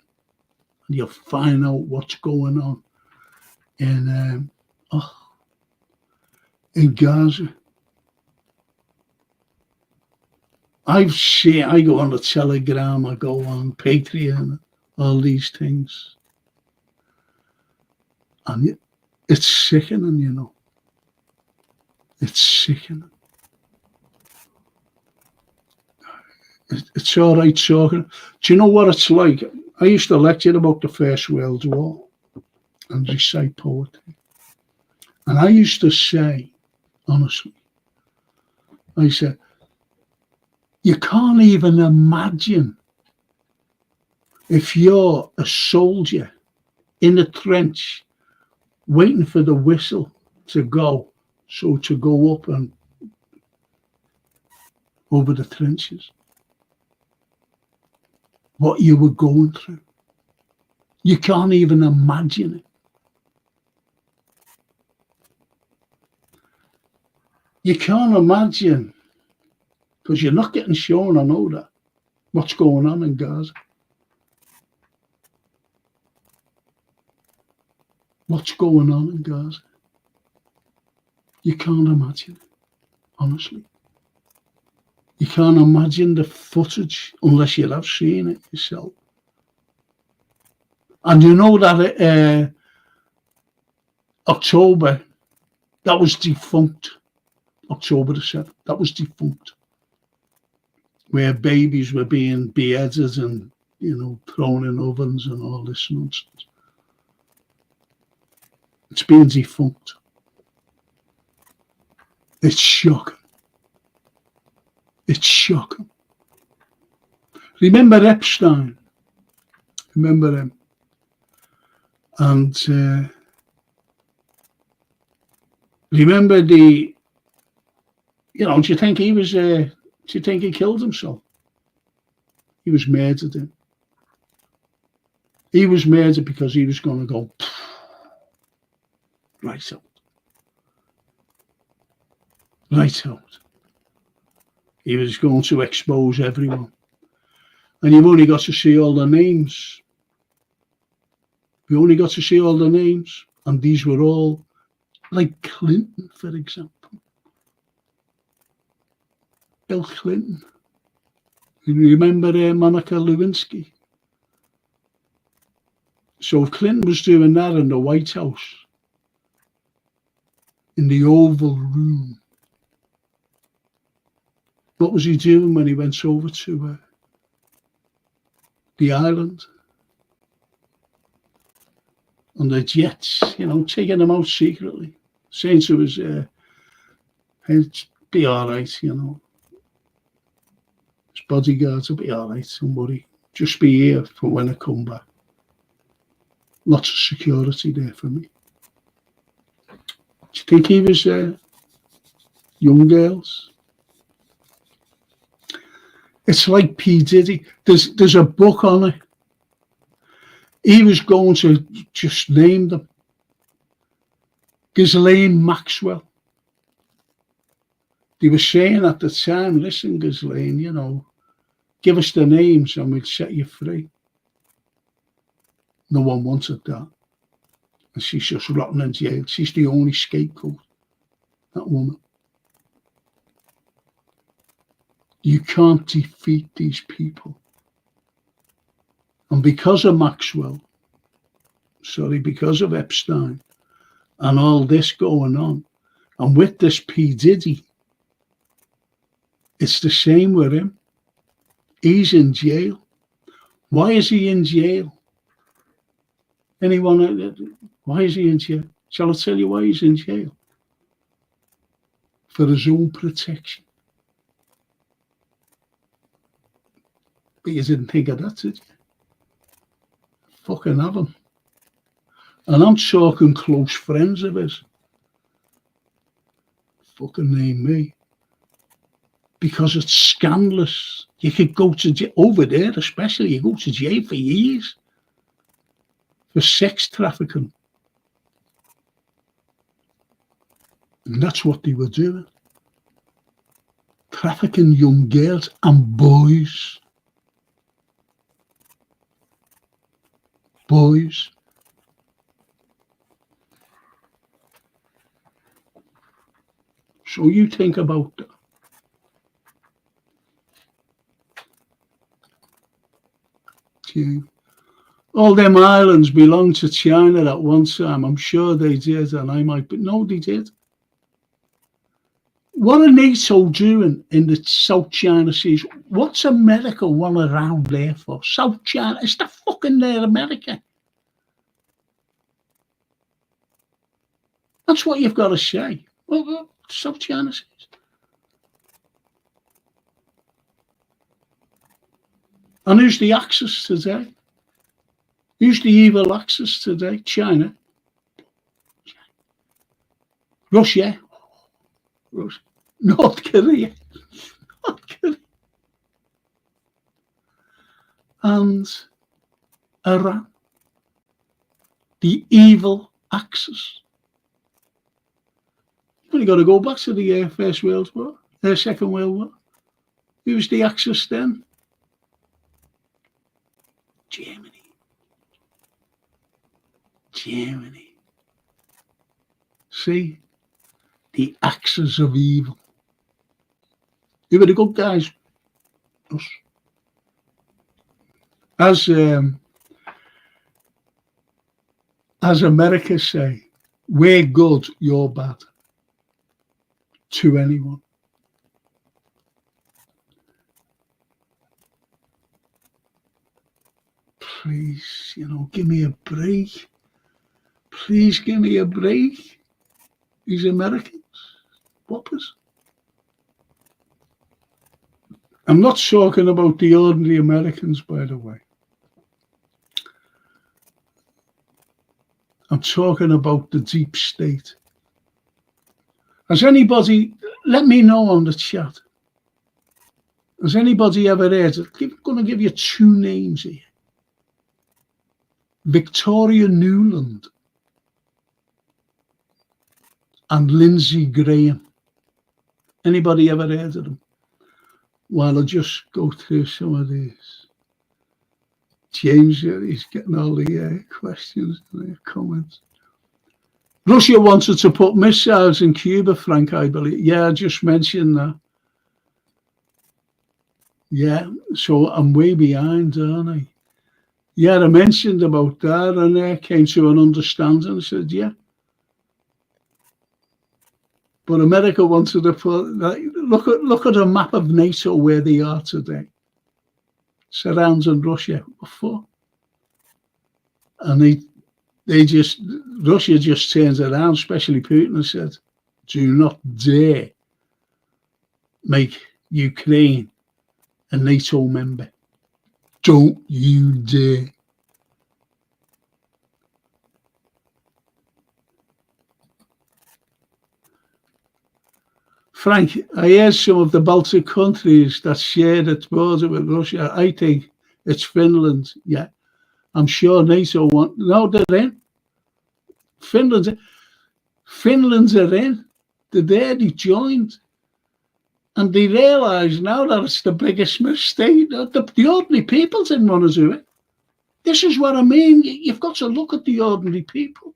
and you'll find out what's going on in Gaza. I go on the Telegram, I go on Patreon, all these things. And it's sickening, It's sickening. It's all right talking. Do you know what it's like? I used to lecture about the First World War and recite poetry. And I used to say, honestly, I said, you can't even imagine if you're a soldier in a trench waiting for the whistle to go, so to go up and over the trenches. What you were going through. You can't even imagine it. You can't imagine, because you're not getting shown, I know that, what's going on in Gaza. What's going on in Gaza. You can't imagine it, honestly. You can't imagine the footage unless you have seen it yourself. And you know that October, that was defunct. October the 7th, that was defunct. Where babies were being beheaded and, thrown in ovens and all this nonsense. It's being defunct. It's shocking. It's shocking. Remember Epstein? Remember him? And remember do you think he was, do you think he killed himself? He was murdered. He was murdered because he was going to go right out. Right out. He was going to expose everyone. And you've only got to see all the names. You only got to see all the names. And these were all, like Clinton, for example. Bill Clinton. You remember Monica Lewinsky? So if Clinton was doing that in the White House, in the Oval Room, what was he doing when he went over to the island? On the jets, taking them out secretly, saying to his, hey, be all right, His bodyguards will be all right, don't worry. Just be here for when I come back. Lots of security there for me. Do you think he was young girls? It's like P. Diddy. There's a book on it. He was going to just name them. Ghislaine Maxwell. They were saying at the time, listen, Ghislaine, give us the names and we'll set you free. No one wanted that. And she's just rotting in jail. She's the only scapegoat, that woman. You can't defeat these people. And because of because of Epstein and all this going on, and with this P. Diddy, it's the same with him. He's in jail. Why is he in jail? Anyone? Why is he in jail? Shall I tell you why he's in jail? For his own protection. But you didn't think of that, did you? Fucking have him. And I'm talking close friends of his. Fucking name me. Because it's scandalous. You could go to jail, over there especially, you go to jail for years. For sex trafficking. And that's what they were doing. Trafficking young girls and boys. Boys. So you think about that. Yeah. All them islands belonged to China at one time. I'm sure they did, and I might, but no, they did. What are NATO doing in the South China Seas? What's America want around there for? South China, it's the fucking there America. That's what you've got to say. Well, South China Seas. And who's the Axis today? Who's the evil Axis today? China. Russia. North Korea. And Iran. The evil Axis. You've only got to go back to the First World War, Second World War. Who's the Axis then? Germany. See? The axis of evil. You were the good guys. Us. As America say, we're good, you're bad. To anyone. Please, give me a break. Please give me a break. These Americans, whoppers. I'm not talking about the ordinary Americans, by the way. I'm talking about the deep state. Has anybody, let me know on the chat. Has anybody ever heard it? I'm going to give you two names here. Victoria Nuland and Lindsey Graham. Anybody ever heard of them? Well, I'll just go through some of these. James, he's getting all the questions and the comments. Russia wanted to put missiles in Cuba, Frank, I believe. Yeah, I just mentioned that. Yeah, so I'm way behind, aren't I? Yeah, I mentioned about that and I came to an understanding. I said, yeah. But America wanted to put, look at a map of NATO where they are today. Surrounding Russia. What for? And Russia just turns around, especially Putin, and said, do not dare make Ukraine a NATO member. Don't you dare. Frank, I heard some of the Baltic countries that share its border with Russia. I think it's Finland. Yeah, I'm sure NATO want. No, they're in. Finland's are in. They're there. They joined, and they realise now that it's the biggest mistake. The ordinary people didn't want to do it. This is what I mean. You've got to look at the ordinary people.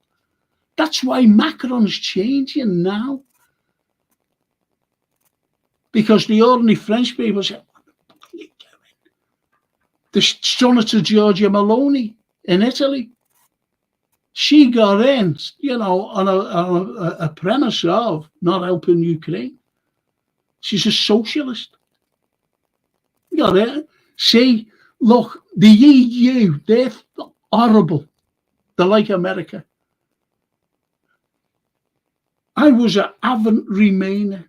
That's why Macron's changing now. Because the ordinary French people say, what the fuck are you doing? They done it to Giorgia Meloni in Italy. She got in, on a premise of not helping Ukraine. She's a socialist. Got it? See, look, the EU, they're horrible. They're like America. I was an avid Remainer.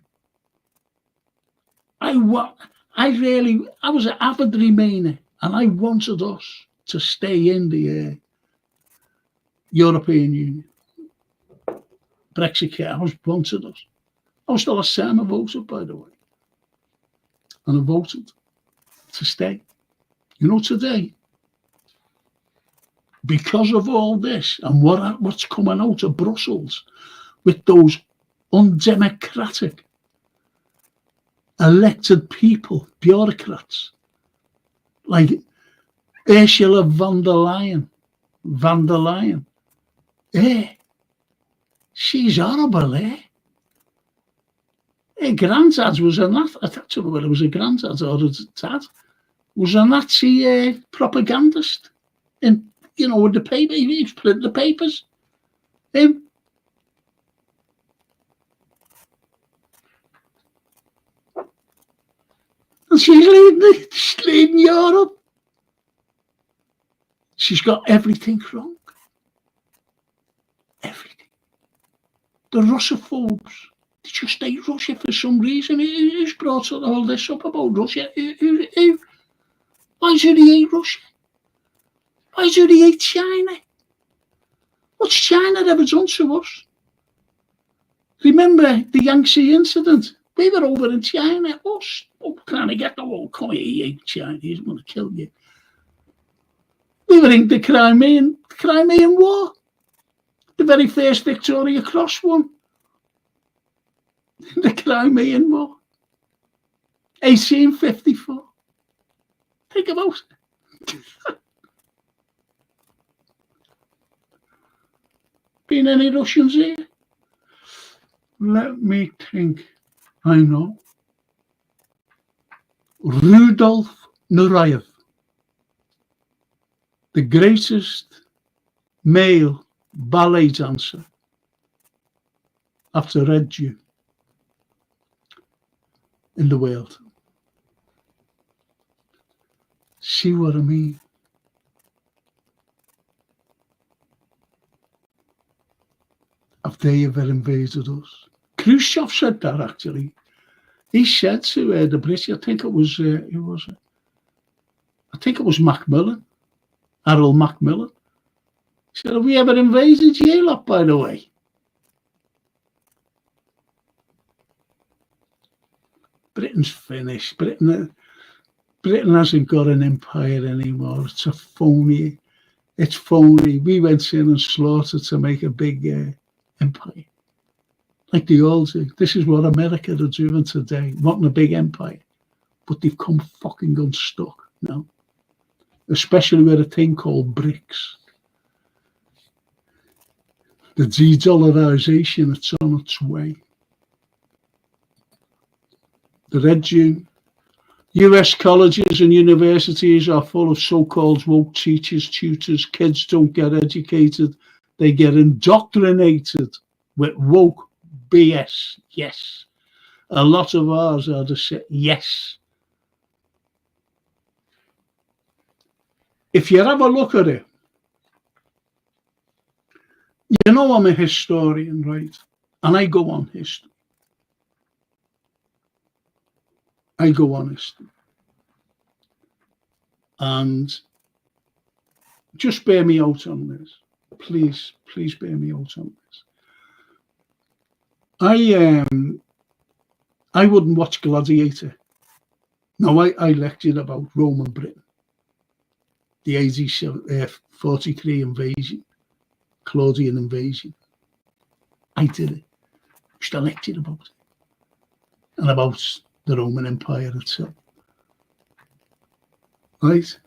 I was an avid Remainer, and I wanted us to stay in the European Union. Brexit, I wanted us. I was still a Sama voter, by the way. And I voted to stay. Today, because of all this and what's coming out of Brussels with those undemocratic elected people, bureaucrats, like Ursula von der Leyen. She's horrible, Her granddad was a Nazi, I don't know whether it was a granddad or a dad, was a Nazi propagandist. And, with the paper, he split the papers. And she's leading Europe. She's got everything wrong. Everything. The Russophobes, they just hate Russia for some reason. Who's brought all this up about Russia? Who? Why do they hate Russia? Why do they hate China? What's China ever done to us? Remember the Yangtze incident? We were over in China. Trying to get the whole come here, you Chinese, I'm going to kill you. We were in the Crimean War. The very first Victoria Cross one. The Crimean War. 1854. Think about it. Been any Russians here? Let me think. I know. Rudolf Nureyev, the greatest male ballet dancer after Red Jew in the world. See what I mean? Have they ever invaded us? Khrushchev said that, actually. He said to the British, I think it was, who was it? I think it was Macmillan, Harold Macmillan. He said, have we ever invaded you lot, by the way? Britain's finished. Britain hasn't got an empire anymore. It's a phony. It's phony. We went in and slaughtered to make a big empire. Like they all do. This is what America are doing today, wanting a big empire. But they've come fucking unstuck now. Especially with a thing called BRICS. The de-dollarization, it's on its way. The Red June. US colleges and universities are full of so-called woke teachers, tutors. Kids don't get educated. They get indoctrinated with woke BS. Yes. A lot of ours are the same. Yes. If you have a look at it, you know I'm a historian, right? And I go on history. And just bear me out on this. Please bear me out on this. I wouldn't watch Gladiator. No, I lectured about Roman Britain. The AD 43 invasion, Claudian invasion. I did it. Just lectured about it. And about the Roman Empire itself. Right?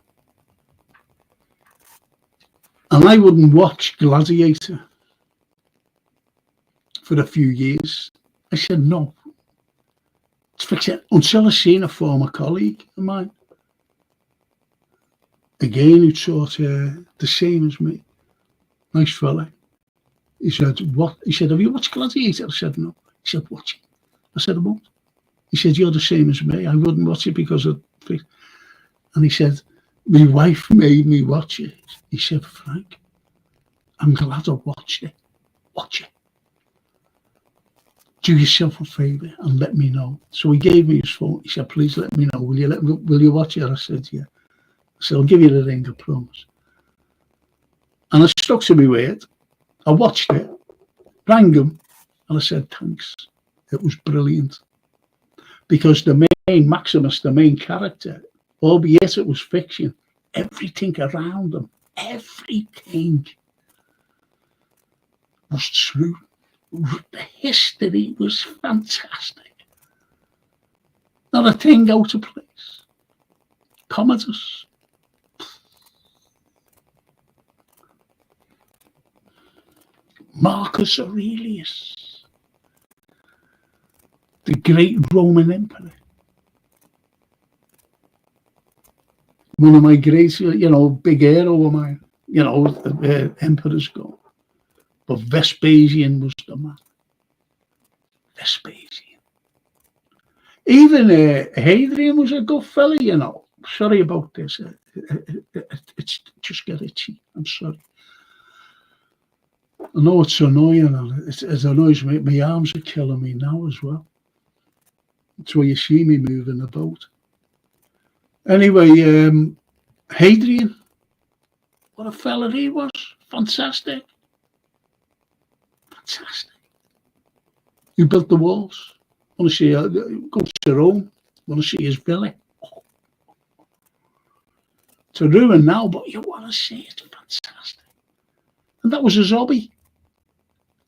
And I wouldn't watch Gladiator for a few years. I said, no. It's fixed it. Until I seen a former colleague of mine, again, who taught the same as me. Nice fella. He said, what? He said, have you watched Gladiator? I said, no. He said, watch it. I said, I won't. He said, you're the same as me. I wouldn't watch it because of... And he said, my wife made me watch it. He said, Frank, I'm glad I watched it. Watch it. Do yourself a favour and let me know. So he gave me his phone. He said, please let me know. Will you watch it? I said, yeah. I said, I'll give you the ring, I promise. And I stuck to my word. I watched it, rang him, and I said, thanks. It was brilliant. Because the main Maximus, the main character, albeit it was fiction, everything around him, everything was true. The history was fantastic. Not a thing out of place. Commodus. Marcus Aurelius, the great Roman emperor. One of my great, big hero of mine, emperors go. But Vespasian was the man. Vespasian. Even Hadrian was a good fella, Sorry about this. It's just get itchy. I'm sorry. I know it's annoying. It annoys me. My arms are killing me now as well. That's why you see me moving about. Anyway, Hadrian, what a fella he was. Fantastic. Fantastic. He built the walls. Want to see, go to Rome. Want to see his villa. Oh. It's a ruin now, but you want to see it. Fantastic. And that was his hobby.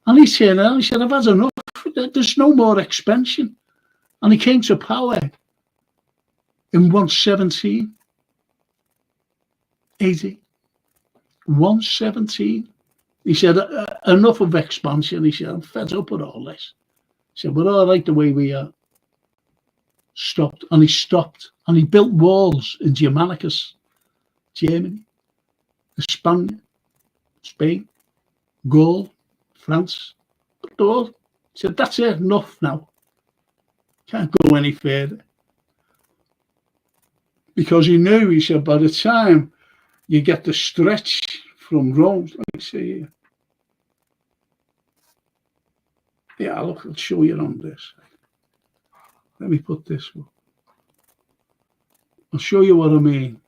And he said, I've had enough. There's no more expansion. And he came to power in 117 AD. 117. He said, enough of expansion. He said, I'm fed up with all this. He said, we're all right the way we are. Stopped. And he stopped. And he built walls in Germanicus, Germany, Spain, Gaul, France. He said, that's it, enough now. Can't go any further. Because he knew, he said, by the time you get the stretch from Rome, let me see here. Yeah, look, I'll show you on this. Let me put this one. I'll show you what I mean.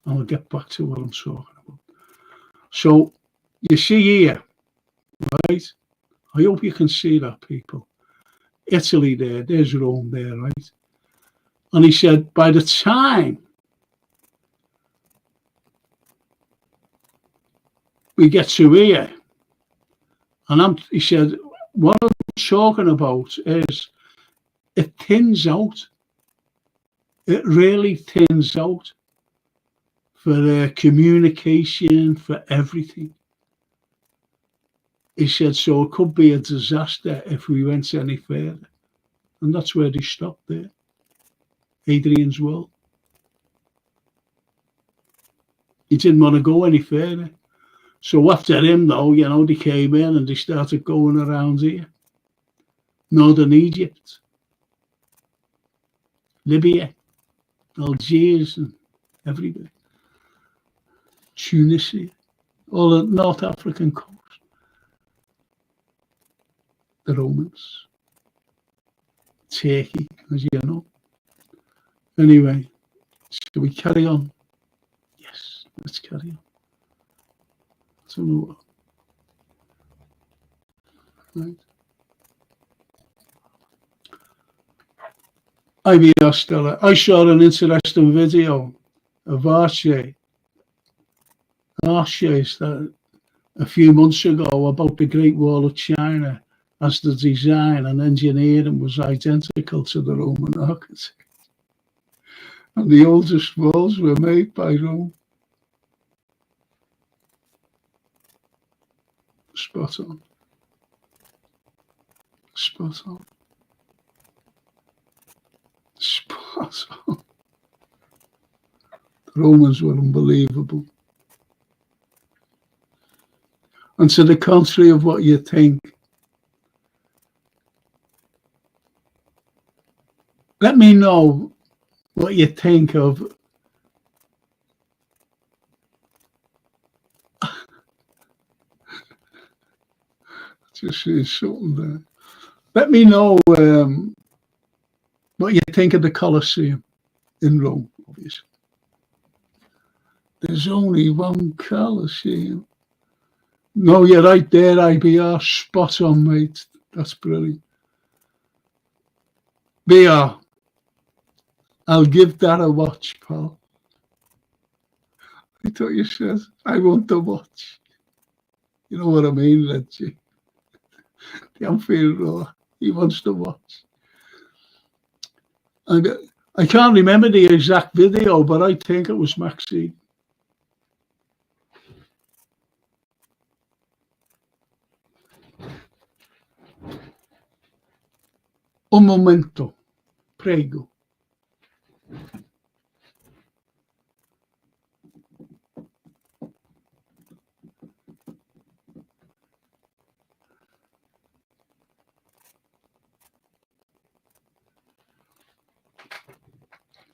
And I'll get back to what I'm talking about. So, you see here, right? I hope you can see that, people. Italy there's Rome there, right? And he said, by the time we get to here, and he said, what I'm talking about is it thins out. It really thins out for communication, for everything. He said, so it could be a disaster if we went any further. And that's where he stopped there. Hadrian's Wall. He didn't want to go any further. So after him, though, they came in and they started going around here. Northern Egypt, Libya, Algiers, and everywhere. Tunisia, all the North African coast. The Romans, Turkey, as you know. Anyway, shall we carry on? Yes, let's carry on. I don't know what. Right. IBR Stella. I saw an interesting video of Archie's that a few months ago about the Great Wall of China, as the design and engineering was identical to the Roman architecture. And the oldest walls were made by Rome. Spot on. Spot on. Spot on. The Romans were unbelievable. And to the contrary of what you think, let me know what you think of just see something there. Let me know what you think of the Colosseum in Rome, obviously. There's only one Colosseum. No, you're right there, IBR. Spot on, mate. That's brilliant. BR, I'll give that a watch, pal. I thought you said, I want to watch. You know what I mean, Reggie? I'm feeling raw. He wants to watch. I can't remember the exact video, but I think it was Maxine. Un momento, prego.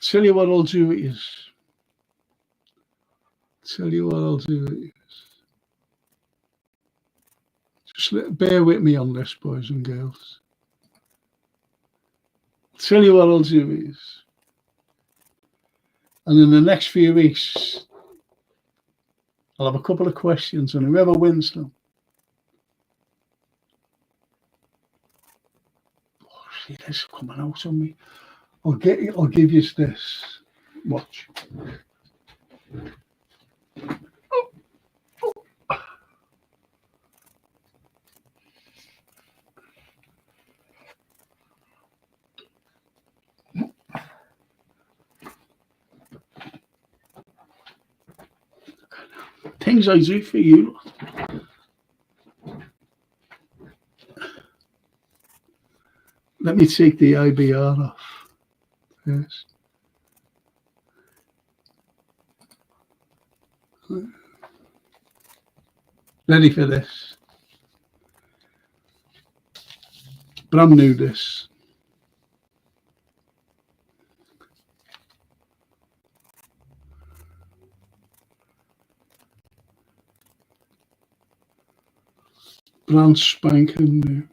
Tell you what I'll do is. Just bear with me on this, boys and girls. Tell you what I'll do is. And in the next few weeks, I'll have a couple of questions, and whoever wins them. Oh, see this coming out on me. I'll give you this. Watch. Things I do for you. Let me take the IBR off. Yes. Ready for this? Brand new this. Brand spanking new.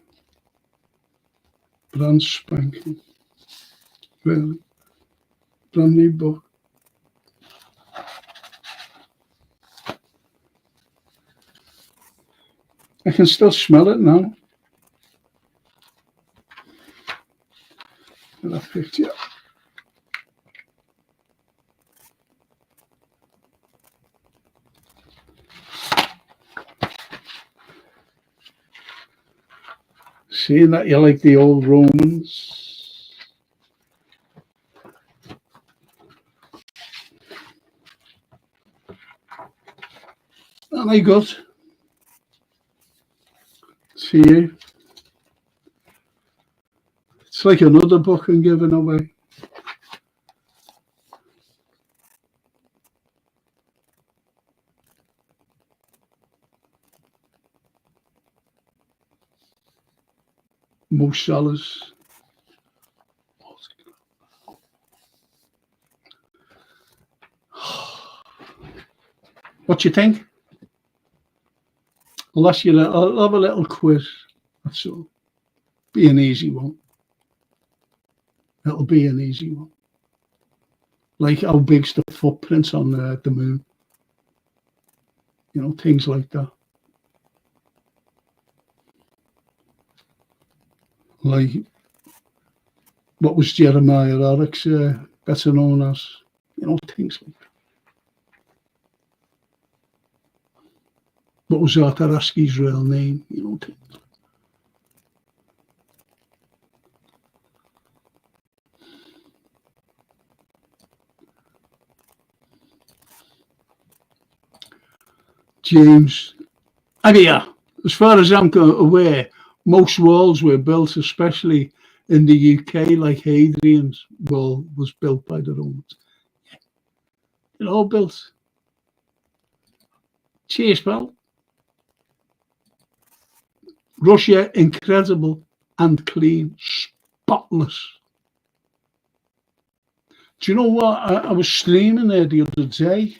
Brand spanking. Really? Brand new book. I can still smell it now. And I picked it up. Seeing that you like the old Romans. And I got to you. It's like another book I'm giving away. Mo Salah's. What do you think? I'll ask you. I'll have a little quiz. That's all. Be an easy one. It'll be an easy one. Like how big's the footprint on the moon? You know, things like that. Like, what was Jeremiah Horrocks better known as? You know, things like that. What was Arthur Aske's real name? You know, things like that. James, yeah, as far as I'm aware, most walls were built, especially in the UK, like Hadrian's wall was built by the Romans. It all built. Cheers, pal. Russia, incredible and clean, spotless. Do you know what? I was streaming there the other day,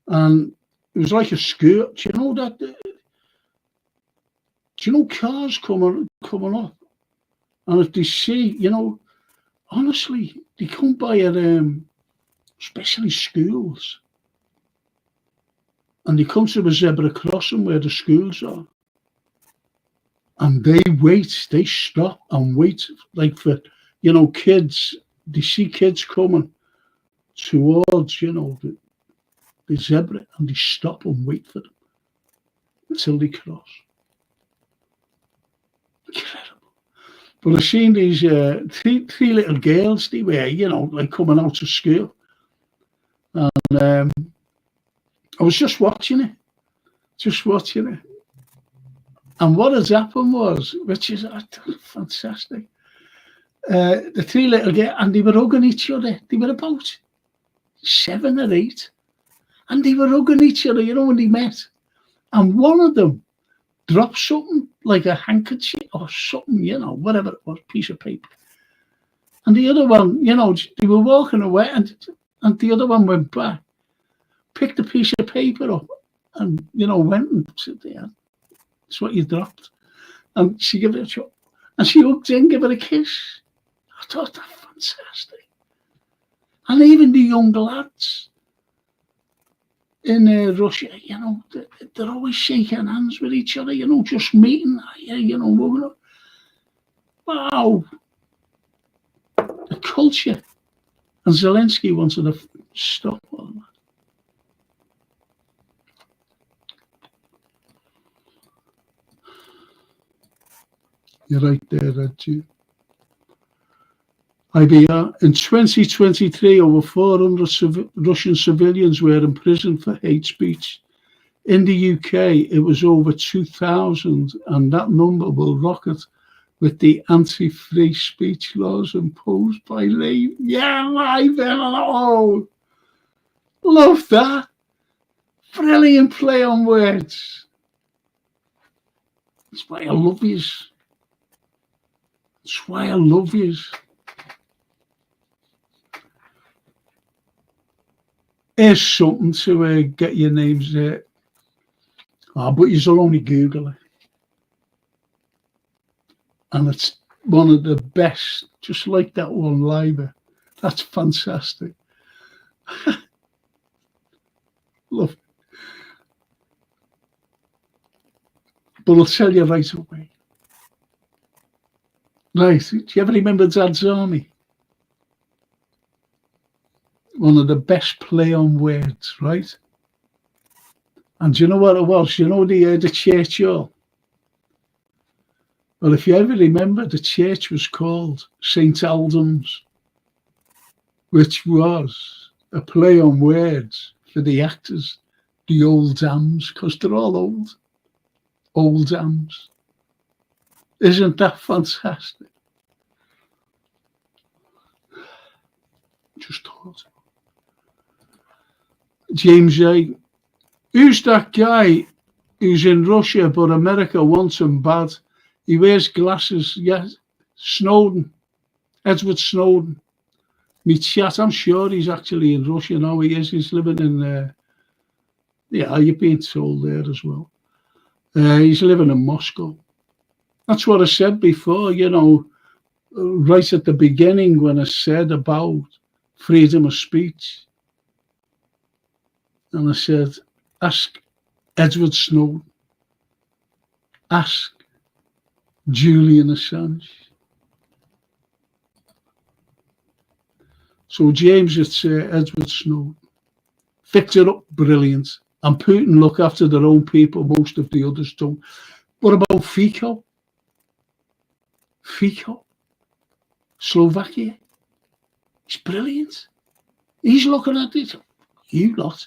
and it was like a skirt. Do you know that? Do you know cars coming up, and if they see, honestly, they come by at especially schools, and they come to a zebra crossing where the schools are, and they wait, they stop and wait, like for kids. They see kids coming towards the zebra, and they stop and wait for them until they cross. Incredible. But I've seen these three little girls. They were, like coming out of school, and I was just watching it, and what has happened was, which is fantastic. The three little girls, and they were hugging each other. They were about 7 or 8, and they were hugging each other, when they met. And one of them dropped something like a handkerchief or something, whatever it was, piece of paper. And the other one, they were walking away, and the other one went back, picked a piece of paper up, and went and said, "Yeah, that's what you dropped." And she gave it a shot, and she hugged in, gave it a kiss. I thought that fantastic. And even the young lads in Russia, they're always shaking hands with each other, just meeting, moving up. Wow. The culture. And Zelensky wanted to stop all that. You're right there, Reggie. IBR. In 2023, over 400 Russian civilians were imprisoned for hate speech. In the UK, it was over 2,000, and that number will rocket with the anti-free speech laws imposed by Labour. Yeah, Labour. Oh, love that. Brilliant play on words. That's why I love yous. That's why I love yous. Here's something to get your names there. But you'll only Google it. And it's one of the best, just like that one, Labour. That's fantastic. Love it. But I'll tell you right away. Right, do you ever remember Dad's Army? One of the best play on words, right? And do you know what it was? The church hall? Well, if you ever remember, the church was called St. Aldham's, which was a play on words for the actors, the old dams, because they're all old. Old dams. Isn't that fantastic? Just thought. James A. Who's that guy who's in Russia but America wants him bad? He wears glasses. Yes, Snowden. Edward Snowden. Me chat. I'm sure he's actually in Russia now. He is. He's living in. You're being told there as well. He's living in Moscow. That's what I said before. Right at the beginning when I said about freedom of speech. And I said, ask Edward Snowden. Ask Julian Assange. So James, it's Edward Snowden. Fix it up, brilliant. And Putin look after their own people, most of the others don't. What about Fico? Slovakia. It's brilliant. He's looking at it. You lot.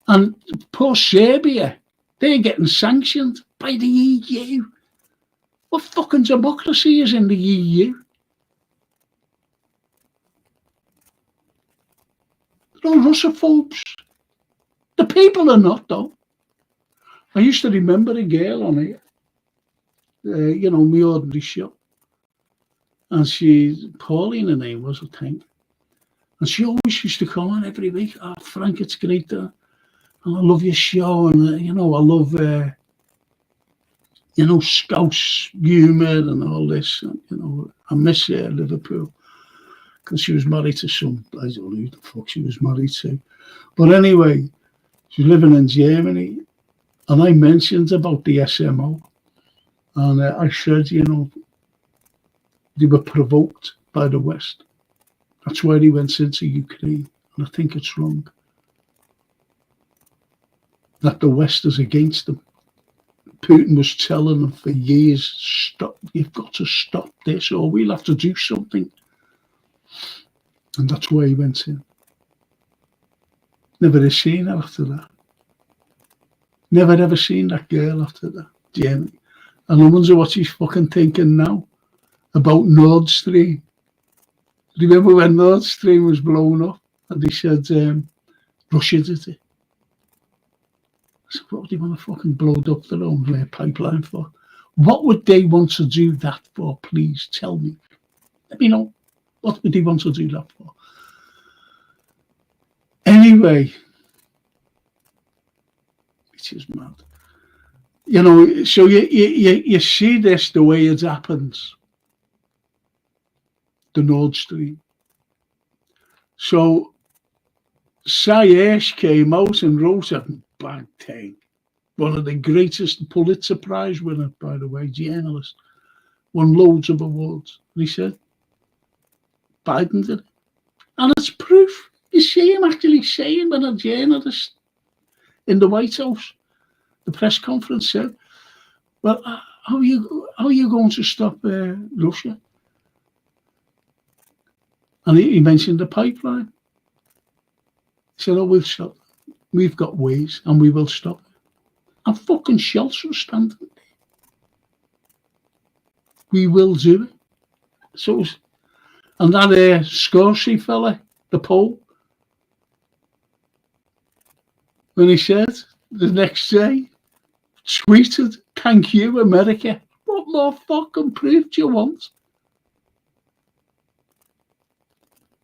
And poor Serbia, they're getting sanctioned. by the EU. What fucking democracy is in the EU? They're all Russophobes. The people are not, though. I used to remember a girl on here, my ordinary show. And Pauline, her name was, I think. And she always used to come on every week. Oh, Frank, it's great. And I love your show. And, I love, Scouse humour and all this. And, I miss Liverpool. Because she was married to some, I don't know who the fuck she was married to. But anyway, she's living in Germany. And I mentioned about the SMO. And I said, they were provoked by the West. That's why they went into Ukraine. And I think it's wrong. That the West is against them. Putin was telling them for years, stop, you've got to stop this or we'll have to do something. And that's why he went in. Never have seen her after that. Never ever seen that girl after that. Germany. And I wonder what she's fucking thinking now about Nord Stream. Remember when Nord Stream was blown up and they said Russia did it? I said, what would they want to fucking blow up their own pipeline for? What would they want to do that for? Please tell me. Let me know. What would they want to do that for? Anyway, it is mad. So you see this the way it happens. The Nord Stream. So Sayesh came out and wrote a bad thing. One of the greatest Pulitzer Prize winner, by the way, journalist. Won loads of awards. And he said, Biden did it. And it's proof. You see him actually saying when a journalist in the White House, the press conference said, well, how are you going to stop Russia? And he mentioned the pipeline. He said, we'll stop. We've got ways and we will stop it. And fucking Schultz was standing there. We will do it. So, and that Scorsese fella, the Pole, when he said the next day, tweeted, thank you, America. What more fucking proof do you want?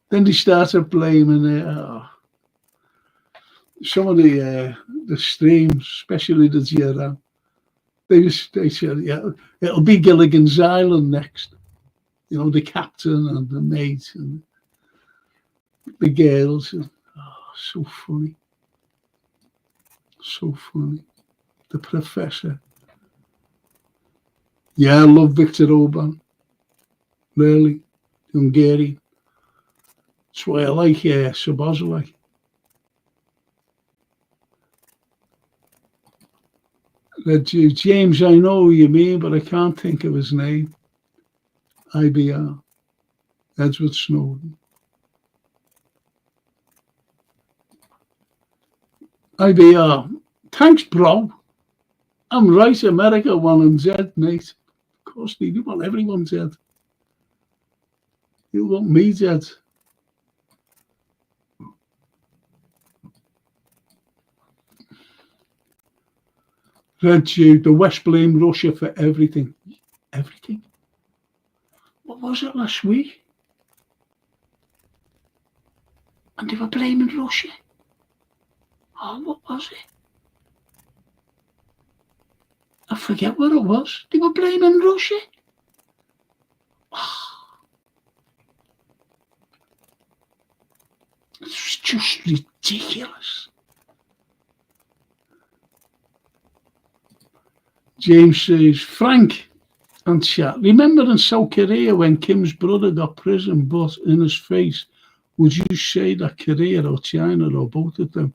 Then they started blaming some of the streams, especially the Zero. They said, yeah, it'll be Gilligan's Island next. The captain and the mate and the girls. So funny. So funny. The professor. Yeah, I love Viktor Orban. Really. Hungarian. That's why I like Sabozlai. James, I know who you mean, but I can't think of his name. IBR. Edward Snowden. IBR. Thanks, bro. I'm right, America want him dead, mate. Of course, you want everyone dead. You want me dead. Red Jew, the West blame Russia for everything. Everything? What was it last week? And they were blaming Russia. Oh, what was it? I forget what it was. They were blaming Russia. Oh. It's just ridiculous. James says, Frank and chat, remember in South Korea when Kim's brother got prison, but in his face, would you say that Korea or China or both of them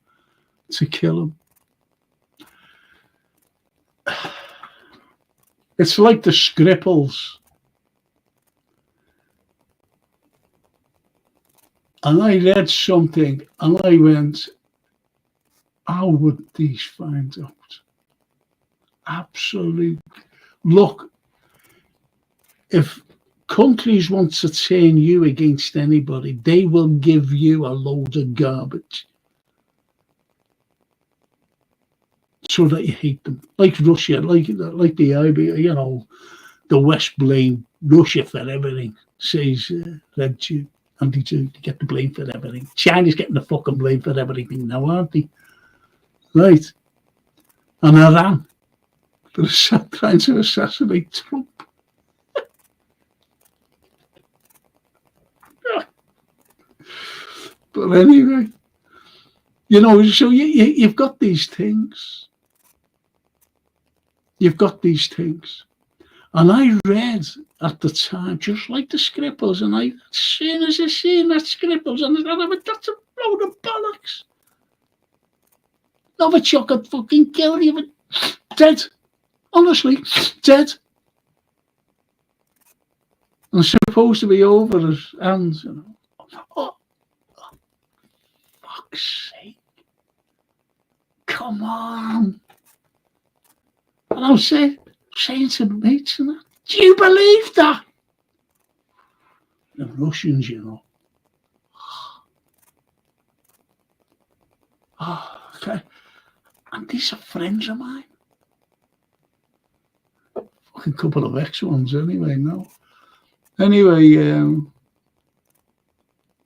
to kill him? It's like the Skripals. And I read something and I went, how would these find out? absolute. Look, if countries want to turn you against anybody, they will give you a load of garbage so that you hate them. Like Russia, like the IB, the West blame Russia for everything. Says Red Jew, and they do. They get the blame for everything. China's getting the fucking blame for everything now, aren't they? Right. And Iran, they're trying to assassinate Trump. But anyway, so you've got these things. You've got these things. And I read at the time, just like the Scribbles, and as soon as I seen that Scribbles, and I went, that's a load of bollocks. Novichok could fucking kill you, but dead. Honestly, dead. And supposed to be over his hands, Oh, fuck's sake. Come on. And I was saying to mates and that, do you believe that? The Russians, Oh, okay. And these are friends of mine. Fucking couple of ex-ones anyway, no. Anyway,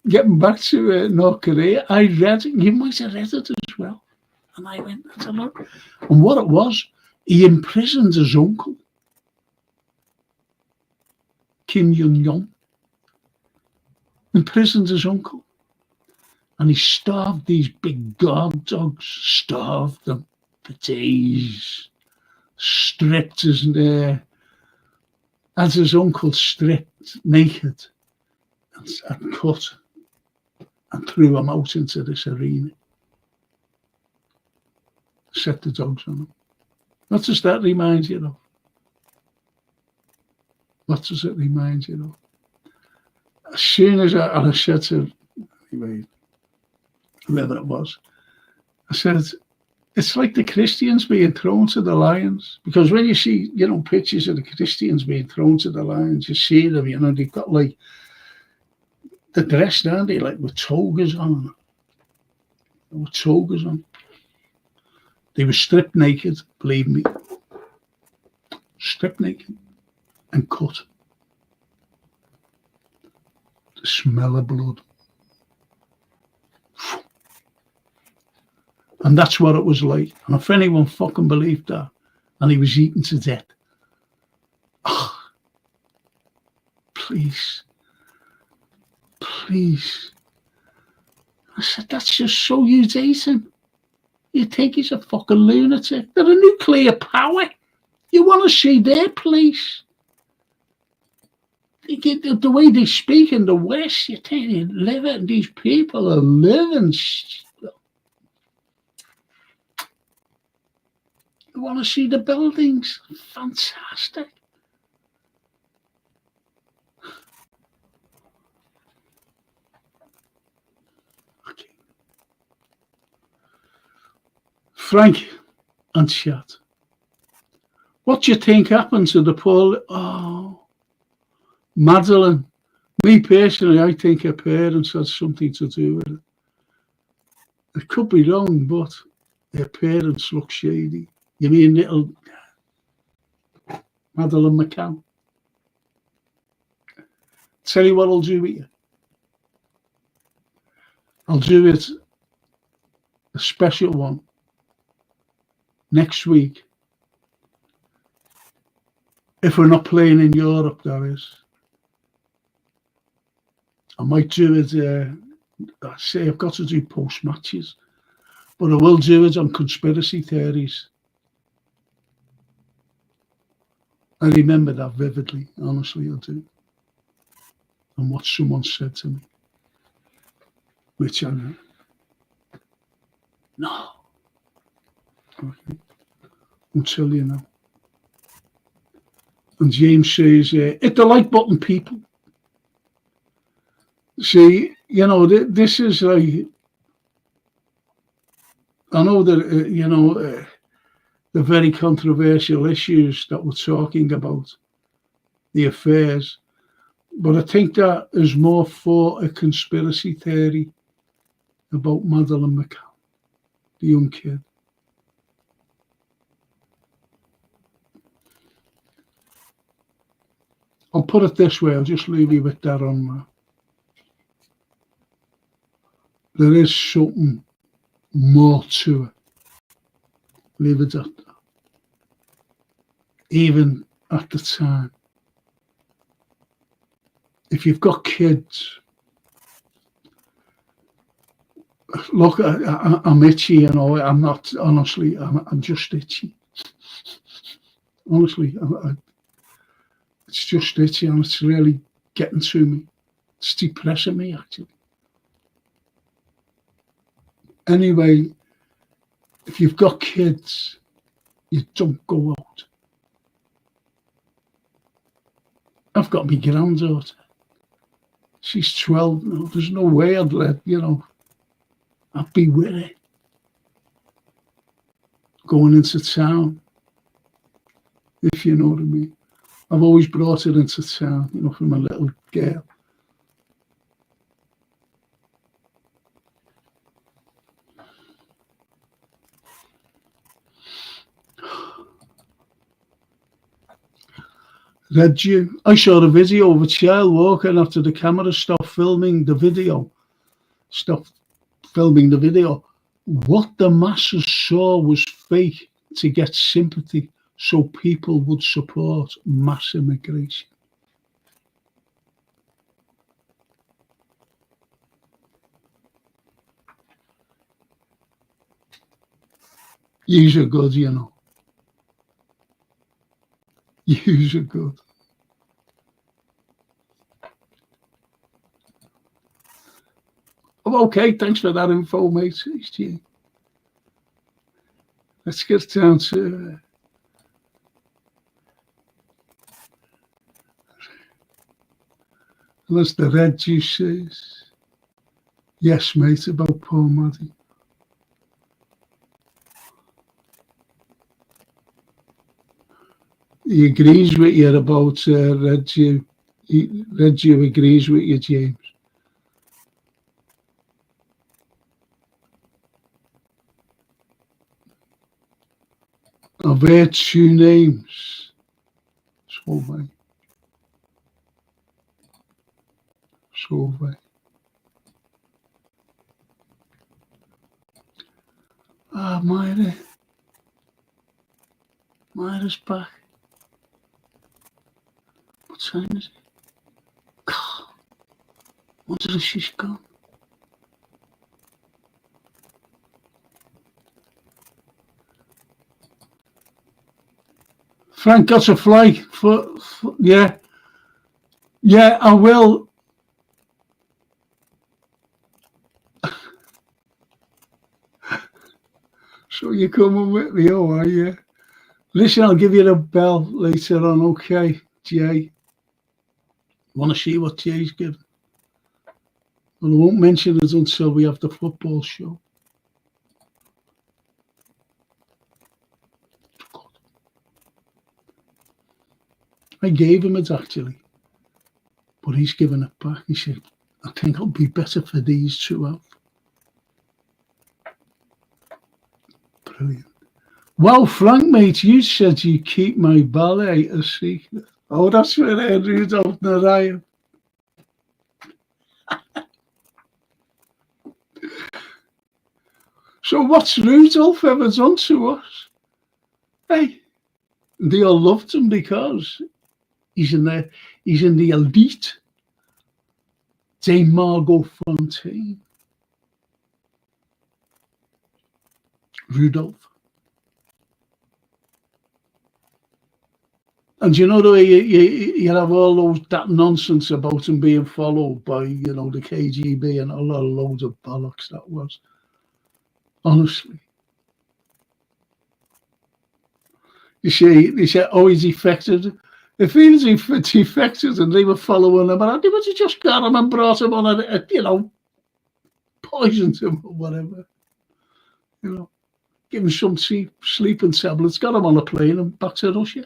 getting back to North Korea, I read, you might have read it as well. And I went, that's a lot. And what it was, he imprisoned his uncle, Kim Jong-un. Imprisoned his uncle. And he starved these big guard dogs, starved them for days, stripped his as his uncle stripped naked and cut and threw him out into this arena. Set the dogs on him. What does that remind you of? What does it remind you of? As soon as I said to anyway, whoever it was, I said, it's like the Christians being thrown to the lions. Because when you see, pictures of the Christians being thrown to the lions, you see them, they've got like, they're dressed, aren't they, like with togas on. With togas on. They were stripped naked, believe me. Stripped naked and cut. The smell of blood. And that's what it was like. And if anyone fucking believed that, and he was eaten to death, please. I said, that's just so you date him. You think he's a fucking lunatic. They're a nuclear power. You want to see their place. The way they speak in the West, you think they live it, and these people are living. You want to see the buildings. Fantastic. Okay. Frank and chat. What do you think happened to the poor? Madeline. Me personally, I think her parents had something to do with it. It could be wrong, but her parents look shady. You mean little Madeline McCann? Tell you what I'll do with you. I'll do it, a special one, next week. If we're not playing in Europe, that is. I might do it, I say I've got to do post-matches, but I will do it on conspiracy theories. I remember that vividly, honestly I do. And what someone said to me, which I know. No. Okay. I'll tell you now. And James says, hit the like button, people. See, this is like, I know that, the very controversial issues that we're talking about, the affairs. But I think that is more for a conspiracy theory about Madeleine McCann, the young kid. I'll put it this way, I'll just leave you with that on that. There is something more to it. Leave it at that. Even at the time. If you've got kids, look, I'm itchy, you know, I'm not, honestly, I'm just itchy. Honestly, it's just itchy and it's really getting to me. It's depressing me, actually. Anyway, if you've got kids, you don't go out. I've got my granddaughter. She's 12 now. There's no way I'd let, you know, I'd be with her. Going into town, if you know what I mean. I've always brought her into town, you know, from a little girl. Read you. I saw the video of a child walking after the camera stopped filming the video. What the masses saw was fake to get sympathy so people would support mass immigration. Yous are good, you know. Yous are good. Oh, okay, thanks for that info, mate. Let's get down to unless the red juice says yes, mate, about poor Maddie. He agrees with you about Red Jew. Red Jew agrees with you, James. I've heard two names. Solvay. Ah, Myra. Myra's back. What time is it? God, I wonder if she's gone. Frank got a flight for yeah. Yeah, I will. So you're coming with me, oh, are you? Listen, I'll give you a bell later on, okay, Jay? Want to see what Jay's given? Well, I won't mention it until we have the football show. I gave him it, actually. But he's given it back. He said, I think it'll be better for these two out. Brilliant. Well, Frank, mate, you said you keep my ballet a secret. Oh, that's where Rudolph Narayan. So what's Rudolph ever done to us? Hey, they all loved him because he's in the elite. Dame Margot Fontaine. Rudolph. And you know the way you have all that nonsense about him being followed by, you know, the KGB and a load of bollocks that was. Honestly. You see, they said, oh, he's defected. If he was defected and they were following him around, they would have just got him and brought him on a you know, poisoned him or whatever. You know, give him some sleeping tablets, got him on a plane and back to Russia.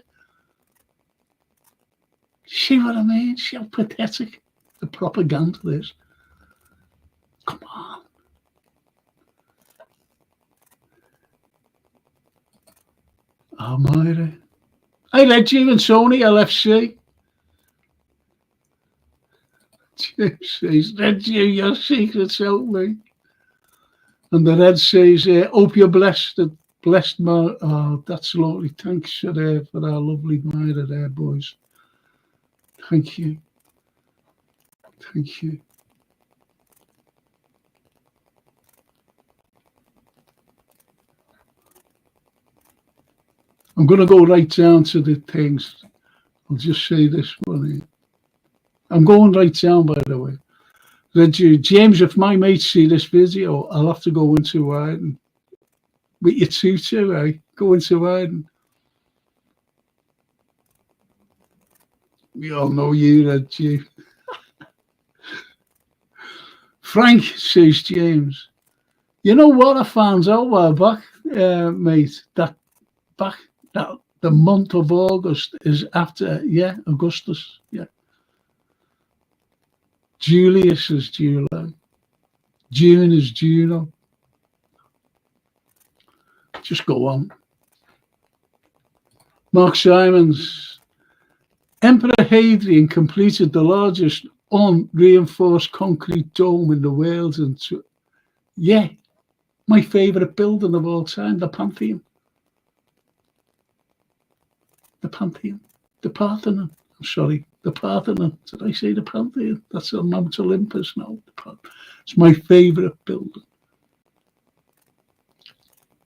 See what I mean? See how pathetic the propaganda is? Come on. Oh, Myra. I read you and Sony LFC. James says, read you your secrets, help me. And the red says, hope you're blessed. Blessed, man. Oh, that's lovely. Thanks for our lovely Myra there, boys. Thank you. Thank you. I'm going to go right down to the things. I'll just say this one. I'm going right down, by the way. James, if my mates see this video, I'll have to go into hiding. With your tutor, eh? Go into hiding. We all know you, Red G. Frank, says James. You know what I found out a while back, mate? That the month of August is after, Augustus, Julius is July. June is Juno. Just go on. Mark Simons. Emperor Hadrian completed the largest unreinforced concrete dome in the world. And my favourite building of all time, the Pantheon. The Pantheon. The Parthenon. I'm sorry, the Parthenon. Did I say the Pantheon? That's on Mount Olympus now. It's my favourite building.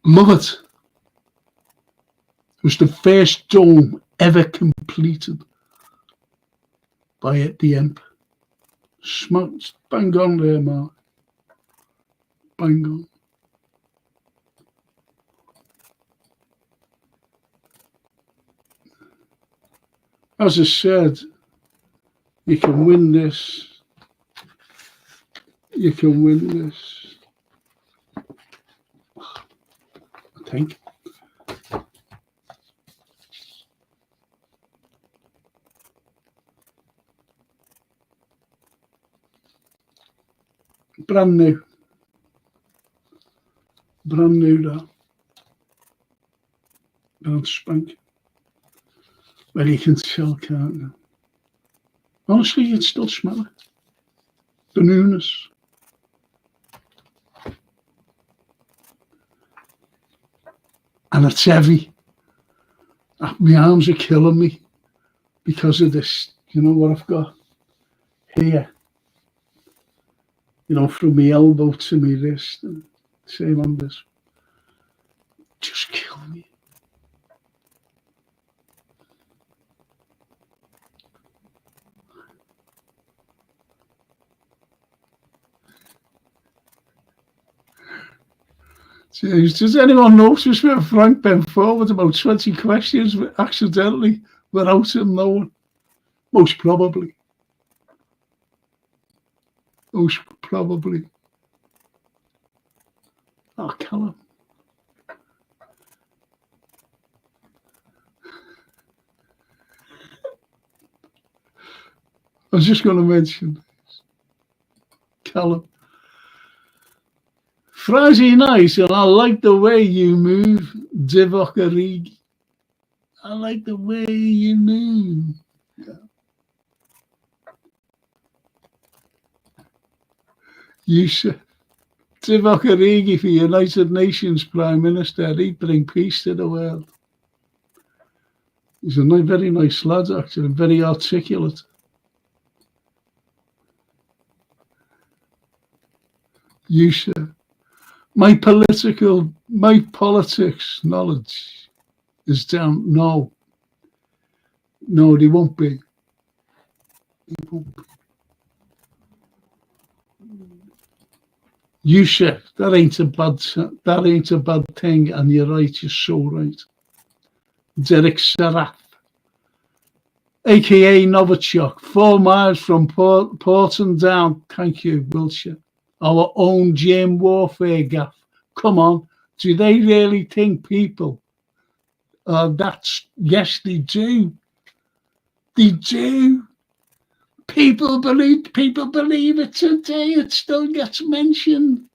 Love it. It was the first dome ever completed by the Emperor. Smoked. Bang on there, Mark. Bang on. As I said, you can win this. You can win this. I think. Brand new. Brand new that. Brand spanking. Well, you can tell, can't you? Honestly, you can still smell it. The newness. And it's heavy. My arms are killing me because of this. You know what I've got here? You know, from my elbow to my wrist. And same on this. Just kill me. Jeez, does anyone notice where Frank bent forward about 20 questions accidentally without him knowing? Most probably. Most probably. Oh, Callum. I was just going to mention this. Callum. Friday night, and I like the way you move, Divock Origi. I like the way you move. Yeah. You said Divock Origi for United Nations Prime Minister, he'd bring peace to the world. He's a very nice lad, actually, very articulate. You said. My politics knowledge is down. No, they won't be. They won't be. You said that ain't a bad thing, and you're right. You're so right. Derek Seraf, aka Novichok, 4 miles from Porton down. Thank you, Wiltshire. Our own Jim Warfare gaff. Come on, Do they really think people yes, they do. They do. People believe it today. It still gets mentioned.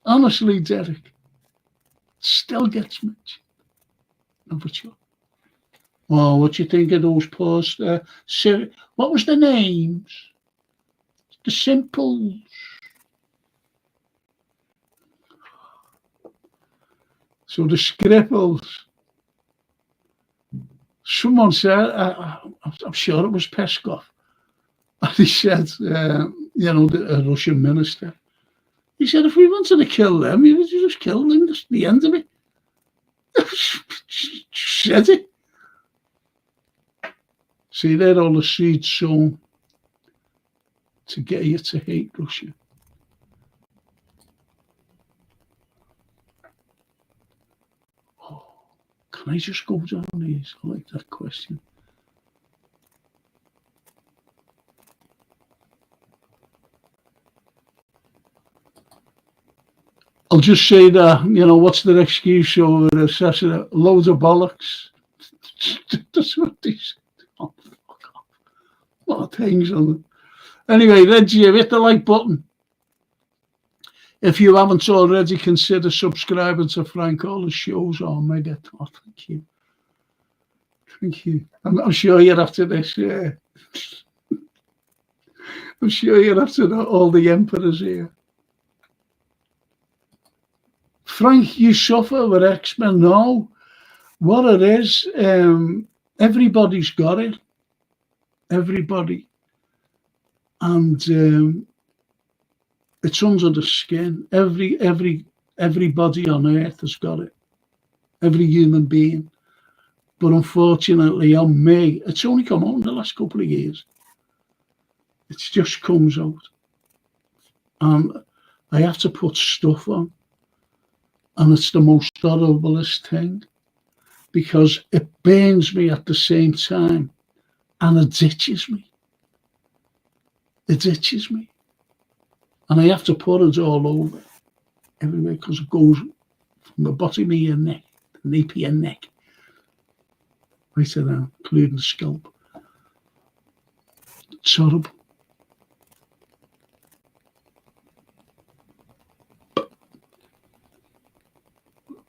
Honestly, Derek, still gets mentioned. No, for sure. Oh, what you think of those posts? What was the names? The Simples. So the Scribbles. Someone said, I'm sure it was Peskov, and he said, the Russian minister, he said, if we wanted to kill them, we would just kill them. That's the end of it. Said it. See, they're all the seeds sown to get you to hate Russia. Oh, can I just go down these? I like that question. I'll just say that, what's their excuse over the loads of bollocks. That's what they say. Oh, fuck off. What a things on them. Anyway, Reggie, hit the like button. If you haven't already, consider subscribing to Frank Carlyle's shows on Mega. Oh, thank you. Thank you. I'm sure you're after this, yeah. I'm sure you're after all the emperors here. Frank, you suffer with X-Men. No. What it is, everybody's got it. Everybody. And it's under the skin. Everybody on earth has got it. Every human being. But unfortunately, on me, it's only come out in the last couple of years. It just comes out. And I have to put stuff on. And it's the most horriblest thing. Because it burns me at the same time. And it itches me. It itches me. And I have to put it all over. Everywhere. Because it goes from the bottom of your neck, the nape of your neck. Right down, including the scalp. It's horrible.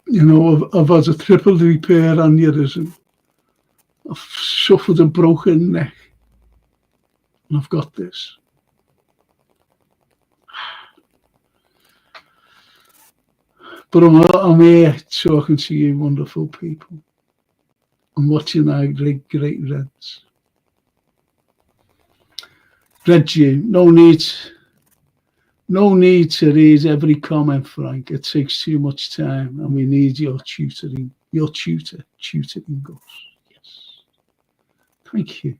I've had a triple repair aneurysm. I've suffered a broken neck. And I've got this. But I'm here talking to you wonderful people. I'm watching our great Reds. Reggie, no need to read every comment, Frank. It takes too much time, and we need your tutoring us. Yes. Thank you.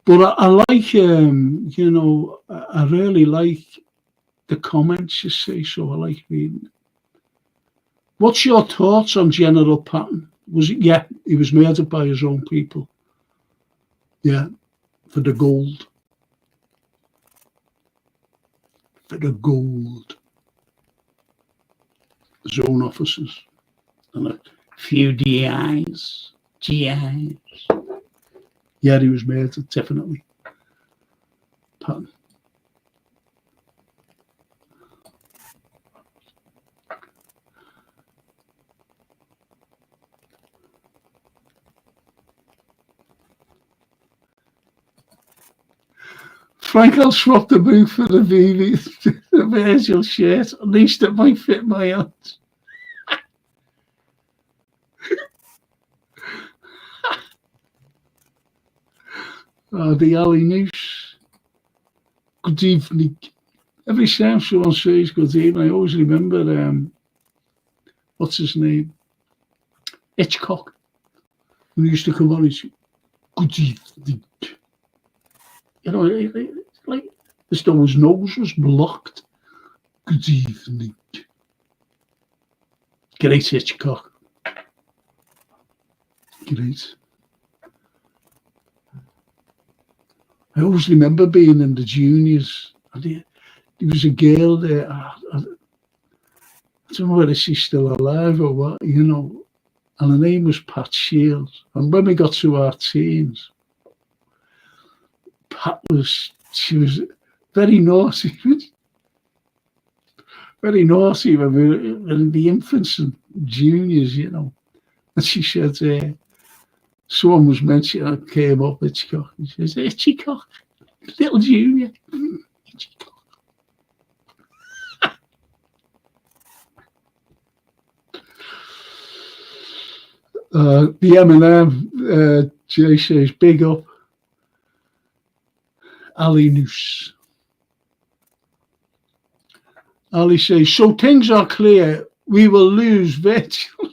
But I like, I really like the comments you say, so I like reading it. What's your thoughts on General Patton? He was murdered by his own people. Yeah, for the gold. For the gold. His own officers. And a few GIs. Yeah, he was murdered, definitely. Patton. Frank, I'll swap the boot for the Virgil shirt. At least it might fit my hands. The Ali News. Good evening. Every time someone says good evening, I always remember, what's his name? Hitchcock. When he used to come on, he'd say, good evening. Like as though his nose was blocked. Good evening. Great Hitchcock. Great. I always remember being in the juniors. And there was a girl there. I don't know whether she's still alive or what, you know. And her name was Pat Shields. And when we got to our teens, she was very naughty. Very naughty when we were in the infants and juniors, you know. And she said, someone was mentioning, came up, Hitchcock. He says, Hitchcock, little junior. Hitchcock. The M&M, Jay says, big up. Ali Noose. Ali says, so things are clear. We will lose Virgil.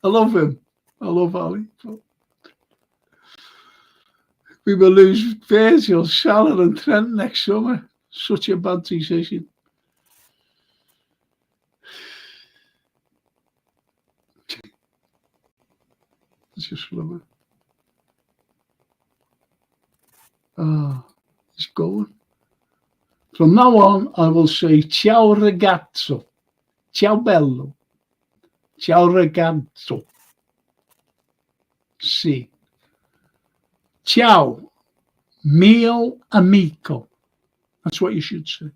I love him. I love Ali. We will lose Virgil, Charlotte and Trent next summer. Such a bad decision. It's just love it. It's going. From now on, I will say ciao ragazzo, ciao bello, ciao ragazzo. Sì. Ciao, mio amico. That's what you should say.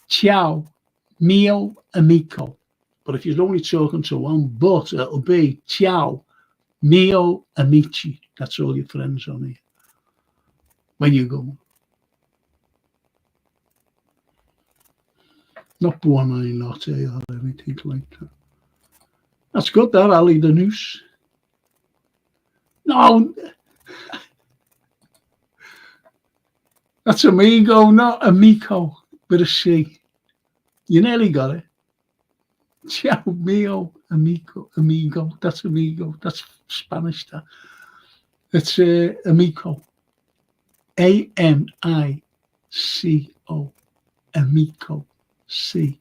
Ciao, mio amico. But if you're only talking to one, but it'll be ciao, mio amici. That's all your friends on here. When you go. Not buonanotte or anything like that. That's good, that, Ali the Noose. No. That's amigo, not amico, with a C. You nearly got it. Ciao mio amigo, amigo. That's amigo. That's Spanish. That. It's amico. A-M-I-C-O. Amico. C.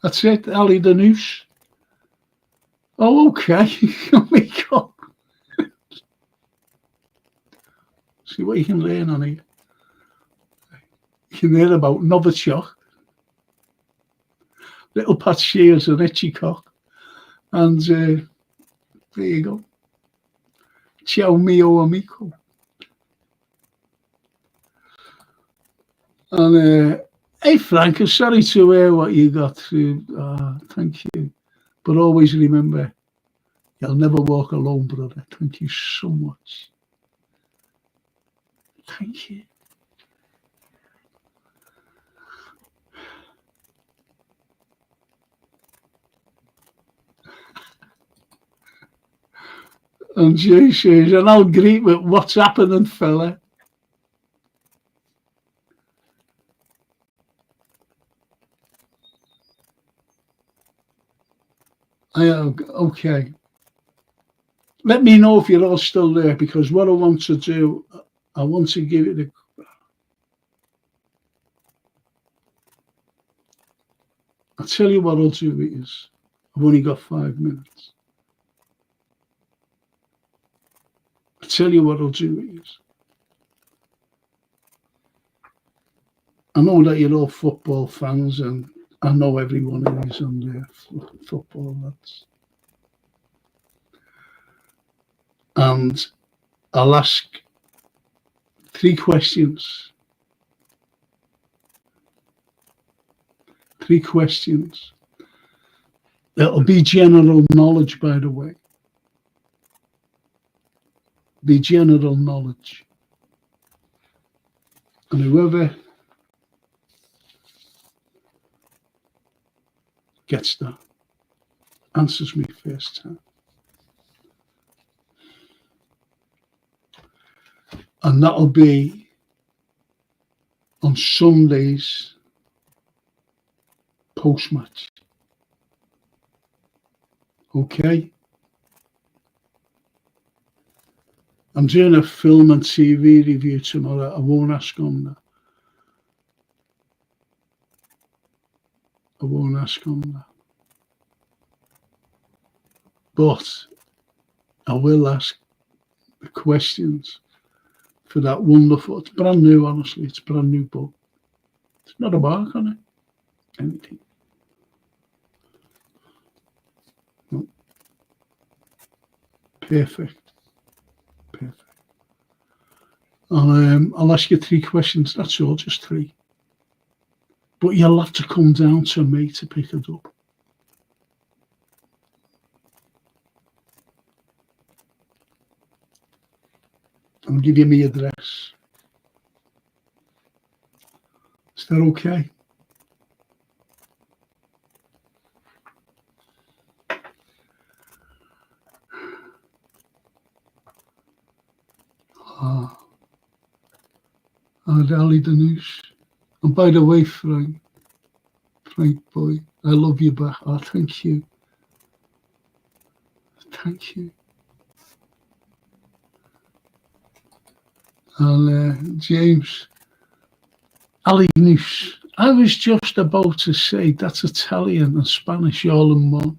That's it, Ali the Noose. Oh, okay. Amico. See what you can learn on here. You can learn about Novichok, Little Pat Shields and Hitchcock. And there you go. Ciao mio amico. And hey Frank, I'm sorry to hear what you got through. Thank you. But always remember, you'll never walk alone, brother. Thank you so much. Thank you. And Jay says, and I'll greet with what's happening, fella. Okay. Let me know if you're all still there, because what I want to do, I want to give it a... I'll tell you what I'll do is, I've only got 5 minutes. I'll tell you what I'll do is, I know that you're all football fans, and I know everyone is on their football, lads. And I'll ask 3 questions. 3 questions. It'll be general knowledge, by the way. Be general knowledge. And whoever gets that answers me first time. And that'll be on Sundays post-match. Okay? I'm doing a film and TV review tomorrow. I won't ask on that. I won't ask on that. But I will ask the questions for that wonderful, it's brand new, honestly, it's a brand new book. It's not a mark on it, anything. No. Perfect. Perfect. And I'll ask you 3 questions, that's all, just 3. But you'll have to come down to me to pick it up. I'll give you my address. Is that okay? Ali Danouche. And by the way, Frank boy, I love you back. Oh, thank you. Thank you. And James, Ali Danouche. I was just about to say that's Italian and Spanish all in one.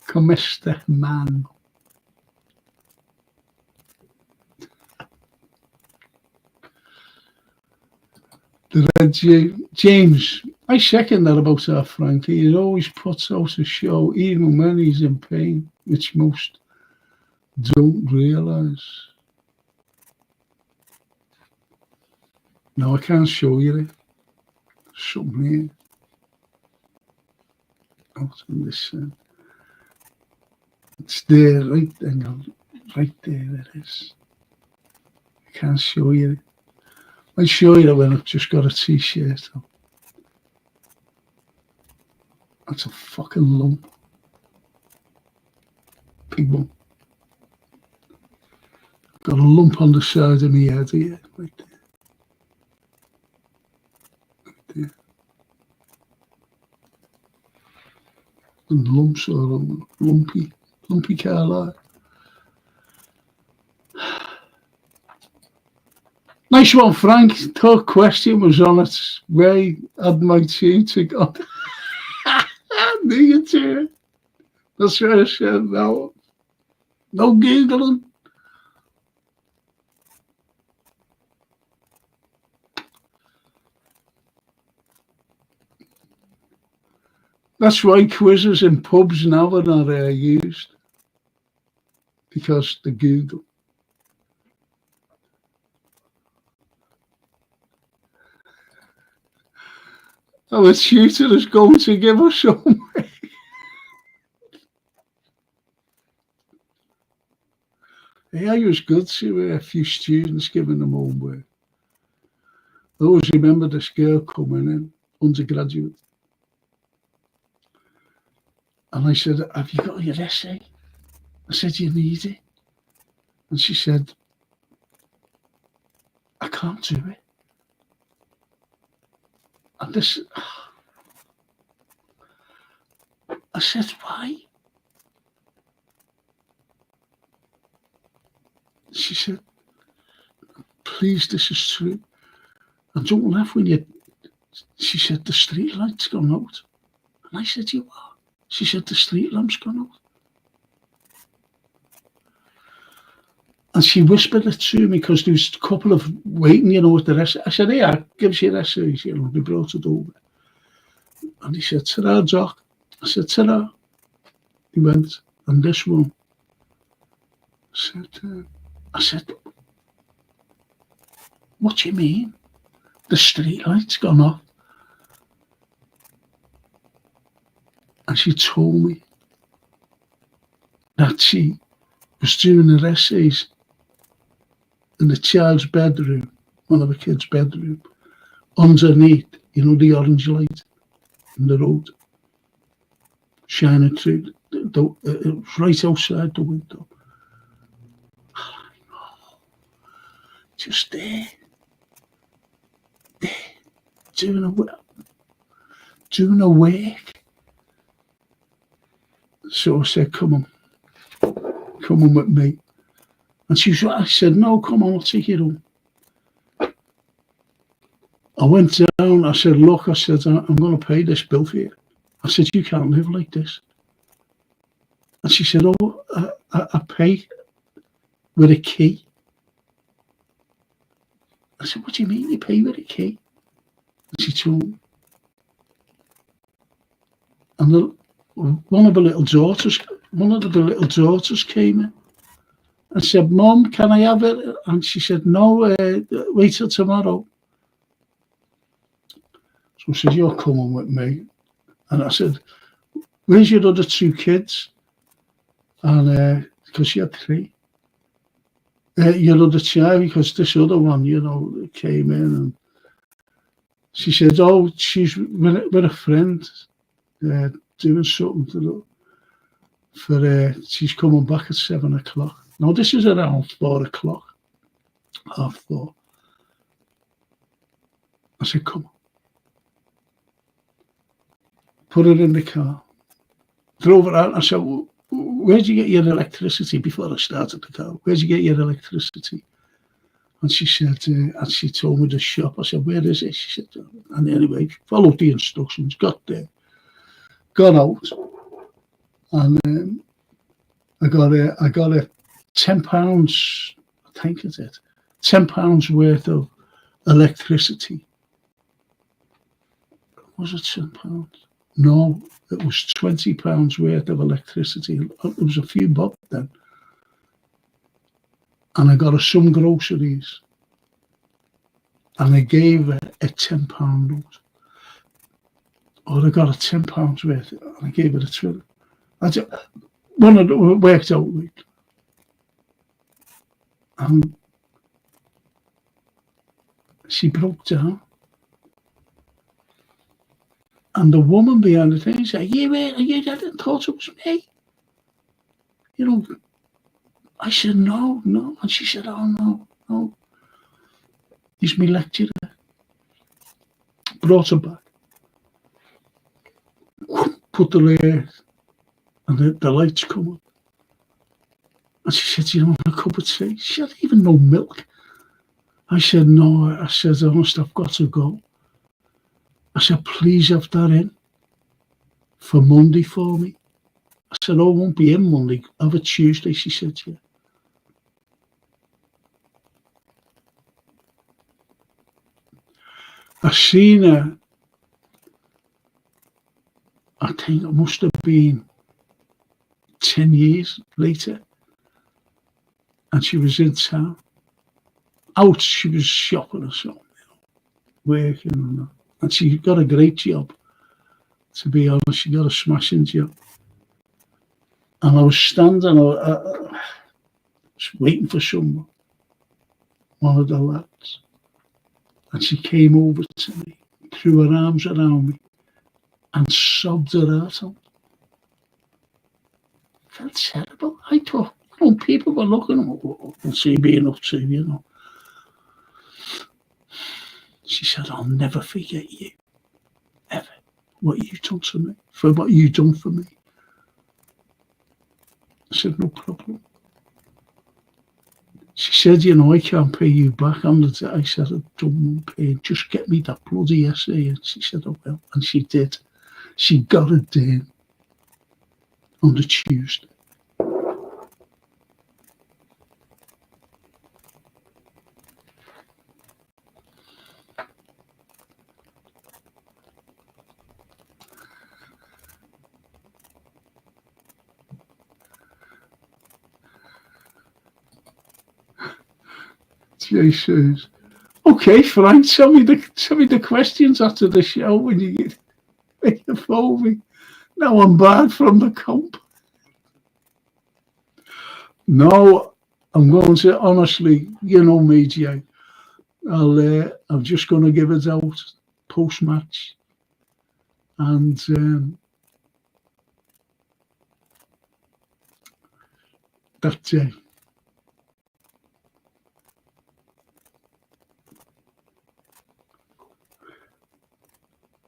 Come este man. James, I second that about our Frankie. He always puts out a show even when he's in pain, which most don't realise. No, I can't show you it. Something here. Out on this side. It's there, right there. Right there it is. I can't show you it. I'll show you when I've just got a t-shirt on. That's a fucking lump. Big one. Got a lump on the side of my head here, right there. Right there. And lumps are lumpy Carlyle. Nice one, Frank. Third question was on its way. Had my tea to go. Do you too? That's what I said. No Googling. That's why quizzes in pubs now are not used. Because the Google. Our tutor is going to give us some. Yeah, I was good to a few students giving them homework. I always remember this girl coming in, undergraduate. And I said, have you got your essay? I said, you need it. And she said, I can't do it. And this, I said, why? She said, please, this is true. And don't laugh when you, she said, the street light's gone out. And I said, you what? She said, the street lamp's gone out. And she whispered it to me because there was a couple of waiting, with the rest. I said, yeah, give us your essays, they brought it over. And he said, ta-ra, Doc. I said, ta-ra. He went, and this one. I said, what do you mean? The street light's gone off. And she told me that she was doing her essays in the child's bedroom, one of the kids' bedroom, underneath, the orange light in the road, shining through. It was right outside the window. Just there, doing a work. So I said, come on with me. And I said, no, come on, I'll take you home. I went down, I said, look, I'm going to pay this bill for you. I said, you can't live like this. And she said, oh, I pay with a key. I said, what do you mean you pay with a key? And she told me. And one of the little daughters came in and said, Mum, can I have it? And she said, no, wait till tomorrow. So I said, you're coming with me. And I said, where's your other 2 kids? And because she had 3. Your other child, because this other one, came in. And she said, oh, she's with a friend doing something she's coming back at 7 o'clock. Now, this is around 4 o'clock, 4:30. I said, come on. Put it in the car. Drove it out. I said, well, where'd you get your electricity? Before I started the car, where'd you get your electricity? And she said, and she told me the shop. I said, where is it? She said, and anyway, followed the instructions, got there, got out, and I got a £10, I think it is, £10 worth of electricity. Was it £10? No, it was £20 worth of electricity. It was a few bob then. And I got her some groceries. And I gave her a £10 note. Or I got a £10 worth, and I gave her a 20. One of them worked out right. And she broke down. And the woman behind the thing said, you didn't thought it was me. I said, no. And she said, oh, no. He's my lecturer. Brought her back. Put the there, and the lights come up. And she said, you want a cup of tea? She had even no milk. I said, no. I said, honest, I've got to go. I said, please have that in for Monday for me. I said, oh, I won't be in Monday. Have it Tuesday. She said, yeah. I seen her, I think it must have been 10 years later. And she was in town. Out, she was shopping or something, working and that. And she got a great job, to be honest. She got a smashing job. And I was standing, I was waiting for someone, one of the lads. And she came over to me, threw her arms around me, and sobbed her heart out. Felt terrible. I thought, people were looking at what's he being up to, She said, I'll never forget you, ever, what you've done to me, for what you've done for me. I said, no problem. She said, I can't pay you back on the day. I said, I don't want pay. Just get me that bloody essay. And she said, oh, well. And she did. She got it done on the Tuesday. Jesus. Okay, Frank, tell me the questions after the show when you phone me. Now I'm bad from the comp. No, I'm going to, honestly, me, Jay. I'm just going to give it out post-match. And that's it.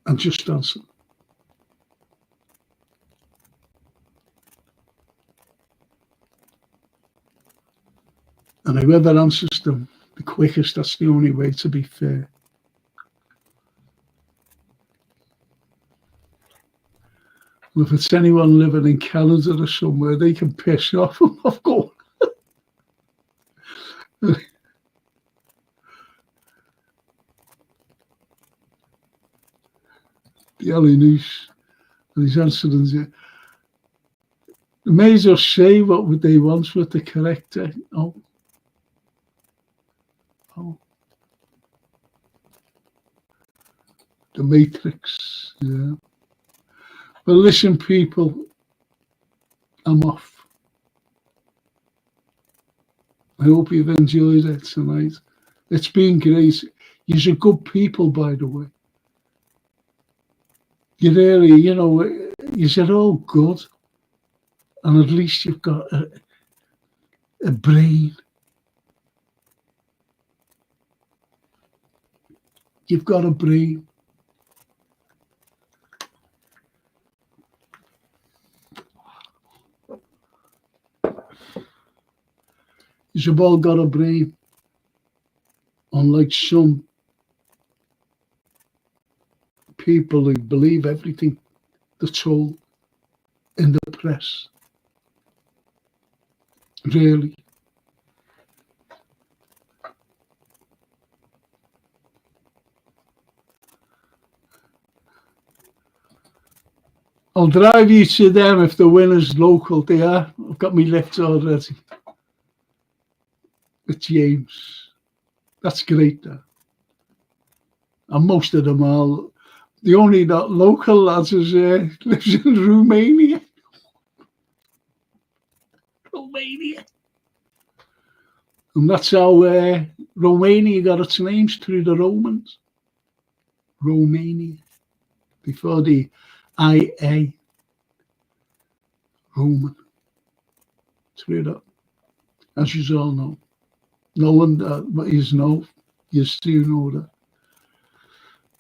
And just answer. And whoever answers them the quickest, that's the only way to be fair. And if it's anyone living in Canada or somewhere, they can piss off. I've got the Ellie News and his incidents. They may just say what would they want with the corrector. Oh. The Matrix, yeah. Well, listen, people, I'm off. I hope you've enjoyed it tonight. It's been great. You're good people, by the way. You really, you're all good. And at least you've got a brain. You've got a brain. You've all got a brain, unlike some people who believe everything that's told in the press. Really. I'll drive you to them if the winner's local. They are. I've got me lift already. With James. That's great, that. And most of them are. The only that local lads is lives in Romania. Romania. And that's how Romania got its names, through the Romans. Romania. Before the IA. Roman. Through that. As you all know. No one but you know. You still know that.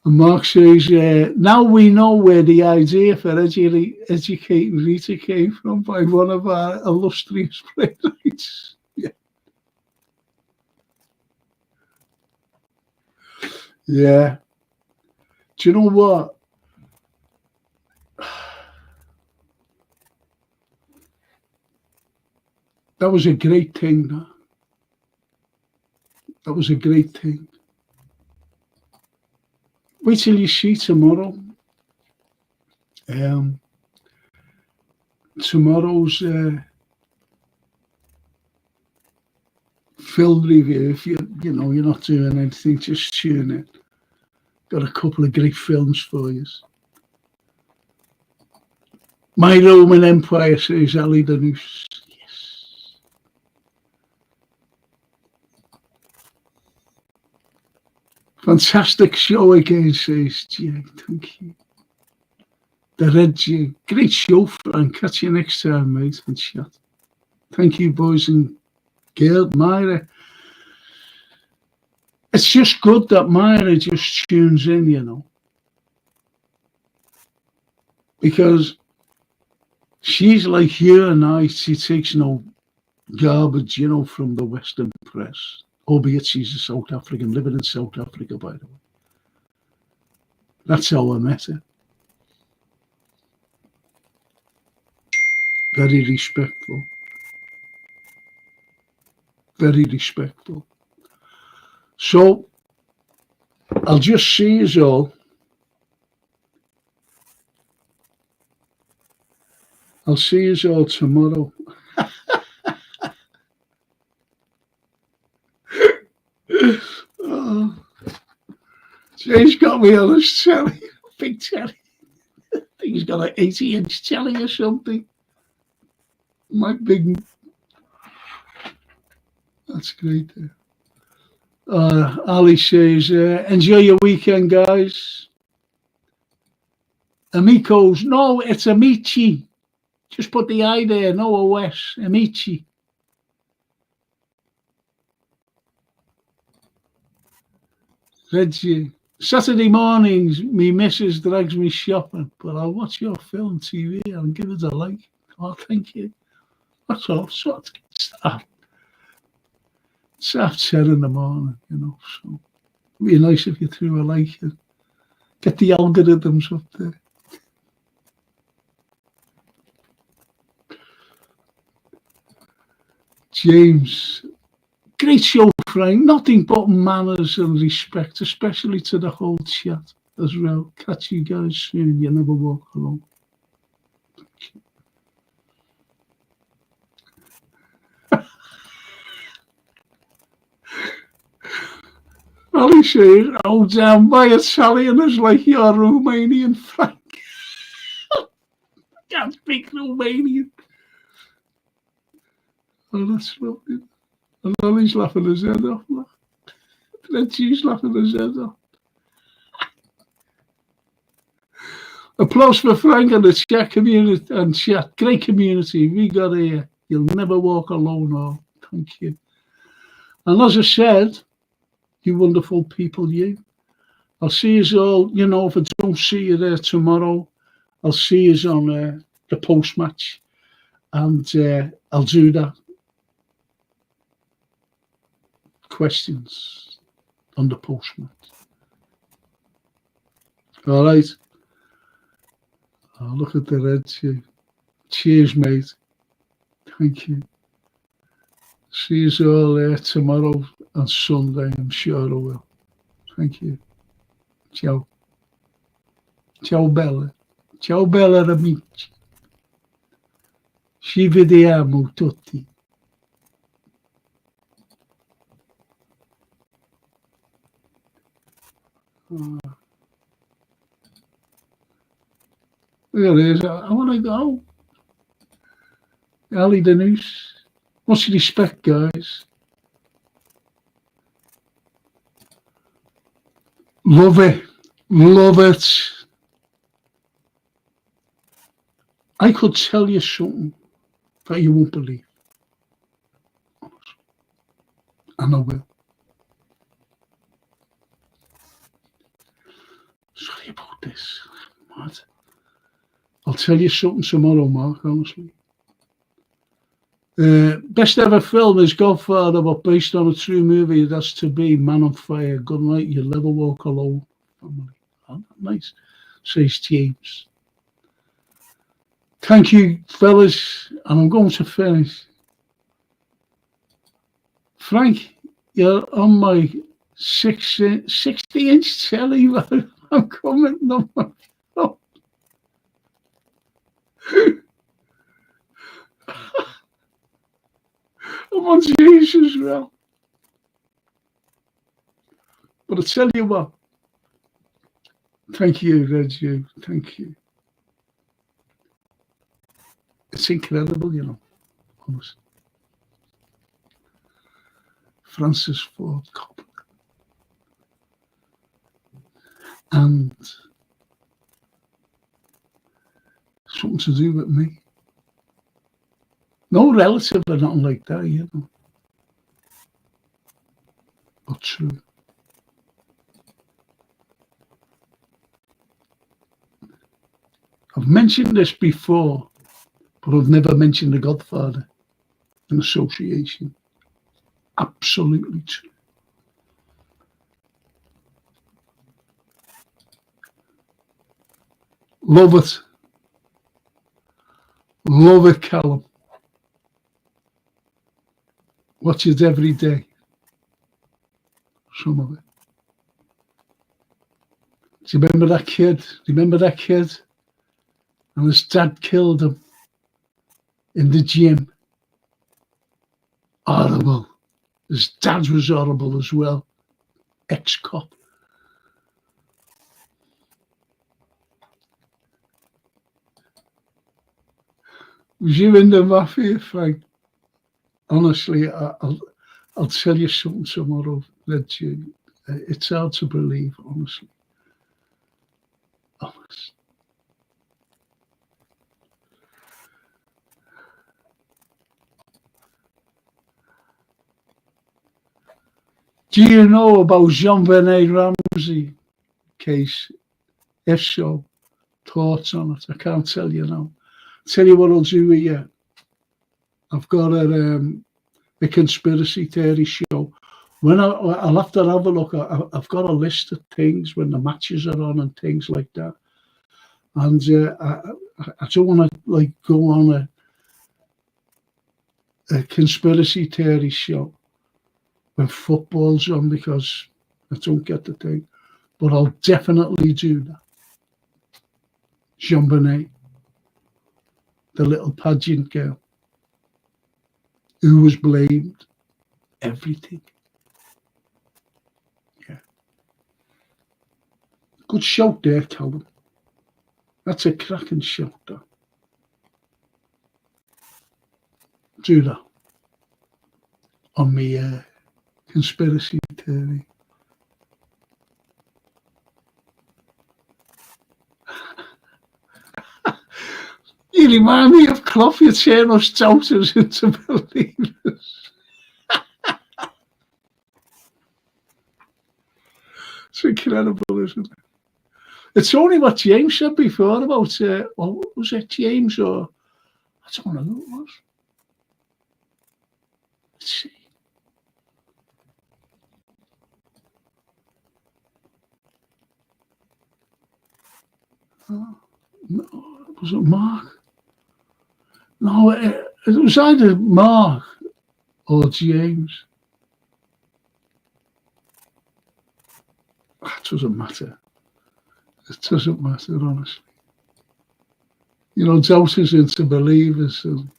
And Mark says, now we know where the idea for educating Rita came from, by one of our illustrious playwrights. Yeah. Yeah. Do you know what? That was a great thing, that. That was a great thing. Wait till you see tomorrow. Tomorrow's film review. If you're not doing anything, just tune in. Got a couple of great films for you. My Roman Empire, says Ali the Noose. Yes. Fantastic show again, says Jay. Thank you. The Red Jay. Great show, Frank. Catch you next time, mate, and chat. Thank you, boys and girls. Myra. It's just good that Myra just tunes in, because she's like you and I. She takes no garbage, from the Western press. Albeit she's a South African, living in South Africa, by the way. That's how I met her. Very respectful. Very respectful. So, I'll just see you all. I'll see you all tomorrow. Oh, Jay's got me on his telly, big telly. I think he's got an 80-inch telly or something. My big. That's great. Ali says, enjoy your weekend, guys. Amigos. No, it's Amici. Just put the I there, no OS. Amici. Reggie. Saturday mornings, me missus drags me shopping, but I'll watch your film TV and give it a like. Oh, thank you. That's all. So it's half 10 in the morning, so it'd be nice if you threw a like and get the algorithms up there. James, great show, Frank. Nothing but manners and respect, especially to the whole chat as well. Catch you guys soon. You never walk alone. Ali says, oh damn, my Italian is like your Romanian, Frank. Can't speak Romanian. Oh, that's lovely. And Ali's laughing his head off. Then she's laughing his head off. Applause for Frank and the chat community and chat. Great community. We got here. You'll never walk alone. Oh, thank you. And as I said, you wonderful people, you. I'll see you all, you know, if I don't see you there tomorrow, I'll see you on the post-match. And I'll do that. Questions on the post-match. All right. Oh, look at the red too. Cheers, mate. Thank you. See you all there tomorrow and Sunday, I'm sure I will. Thank you. Ciao. Ciao bella. Ciao bella amici. Ci vediamo tutti. Look at this. I want to go. Ali Denise. Much respect, guys. Love it. Love it. I could tell you something that you won't believe. And I will. Sorry about this. What? I'll tell you something tomorrow, Mark, honestly. Best ever film is Godfather, but based on a true movie, that's to be Man on Fire. Good night, you'll never walk alone. Family. Oh, nice, says James. Thank you, fellas, and I'm going to finish. Frank, you're on my 60-inch telly, man. I'm coming. No, oh. I'm on Jesus as well. But I tell you what, thank you, Reggie. Thank you. It's incredible, you know, honestly. Francis Ford Coppola. And something to do with me. No relative or nothing like that, you know. But true. I've mentioned this before, but I've never mentioned The Godfather in association. Absolutely true. Love it. Love it, Callum. Watch it every day. Some of it. Do you remember that kid? Do you remember that kid? And his dad killed him in the gym. Horrible. His dad was horrible as well. Ex-cop. Was you in the mafia, Frank? Honestly, I'll tell you something tomorrow. That you, it's hard to believe, honestly. Honest. Do you know about Jean-Benet Ramsey case? If so, thoughts on it? I can't tell you now. Tell you what I'll do with you. I've got a conspiracy theory show. When I'll have to have a look. I've got a list of things when the matches are on and things like that. And I don't want to like go on a conspiracy theory show when football's on, because I don't get the thing. But I'll definitely do that. Jean Bonnet, the little pageant girl, who was blamed everything. Yeah. Good shout there, Callum. That's a cracking shout there. Do that on me conspiracy theory. You remind me of Clough, you turn us doubters into believers. It's incredible, isn't it? It's only what James said before about, was it James or, I don't know who it was. Let's see. Oh, no, was it Mark? No, it was either Mark or James. It doesn't matter. It doesn't matter, honestly. You know, doubters into believers. And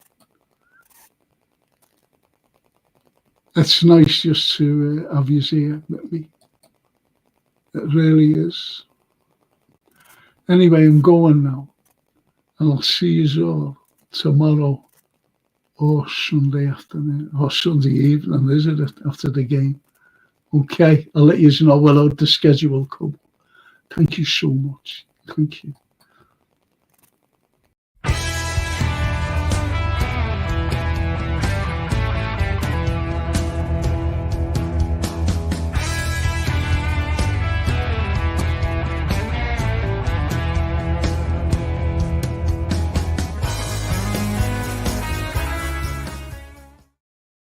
it's nice just to have you here with me. It really is. Anyway, I'm going now. And I'll see you all tomorrow or Sunday afternoon or Sunday evening, isn't it, after the game? Okay, I'll let you know when the schedule comes. Thank you so much. Thank you.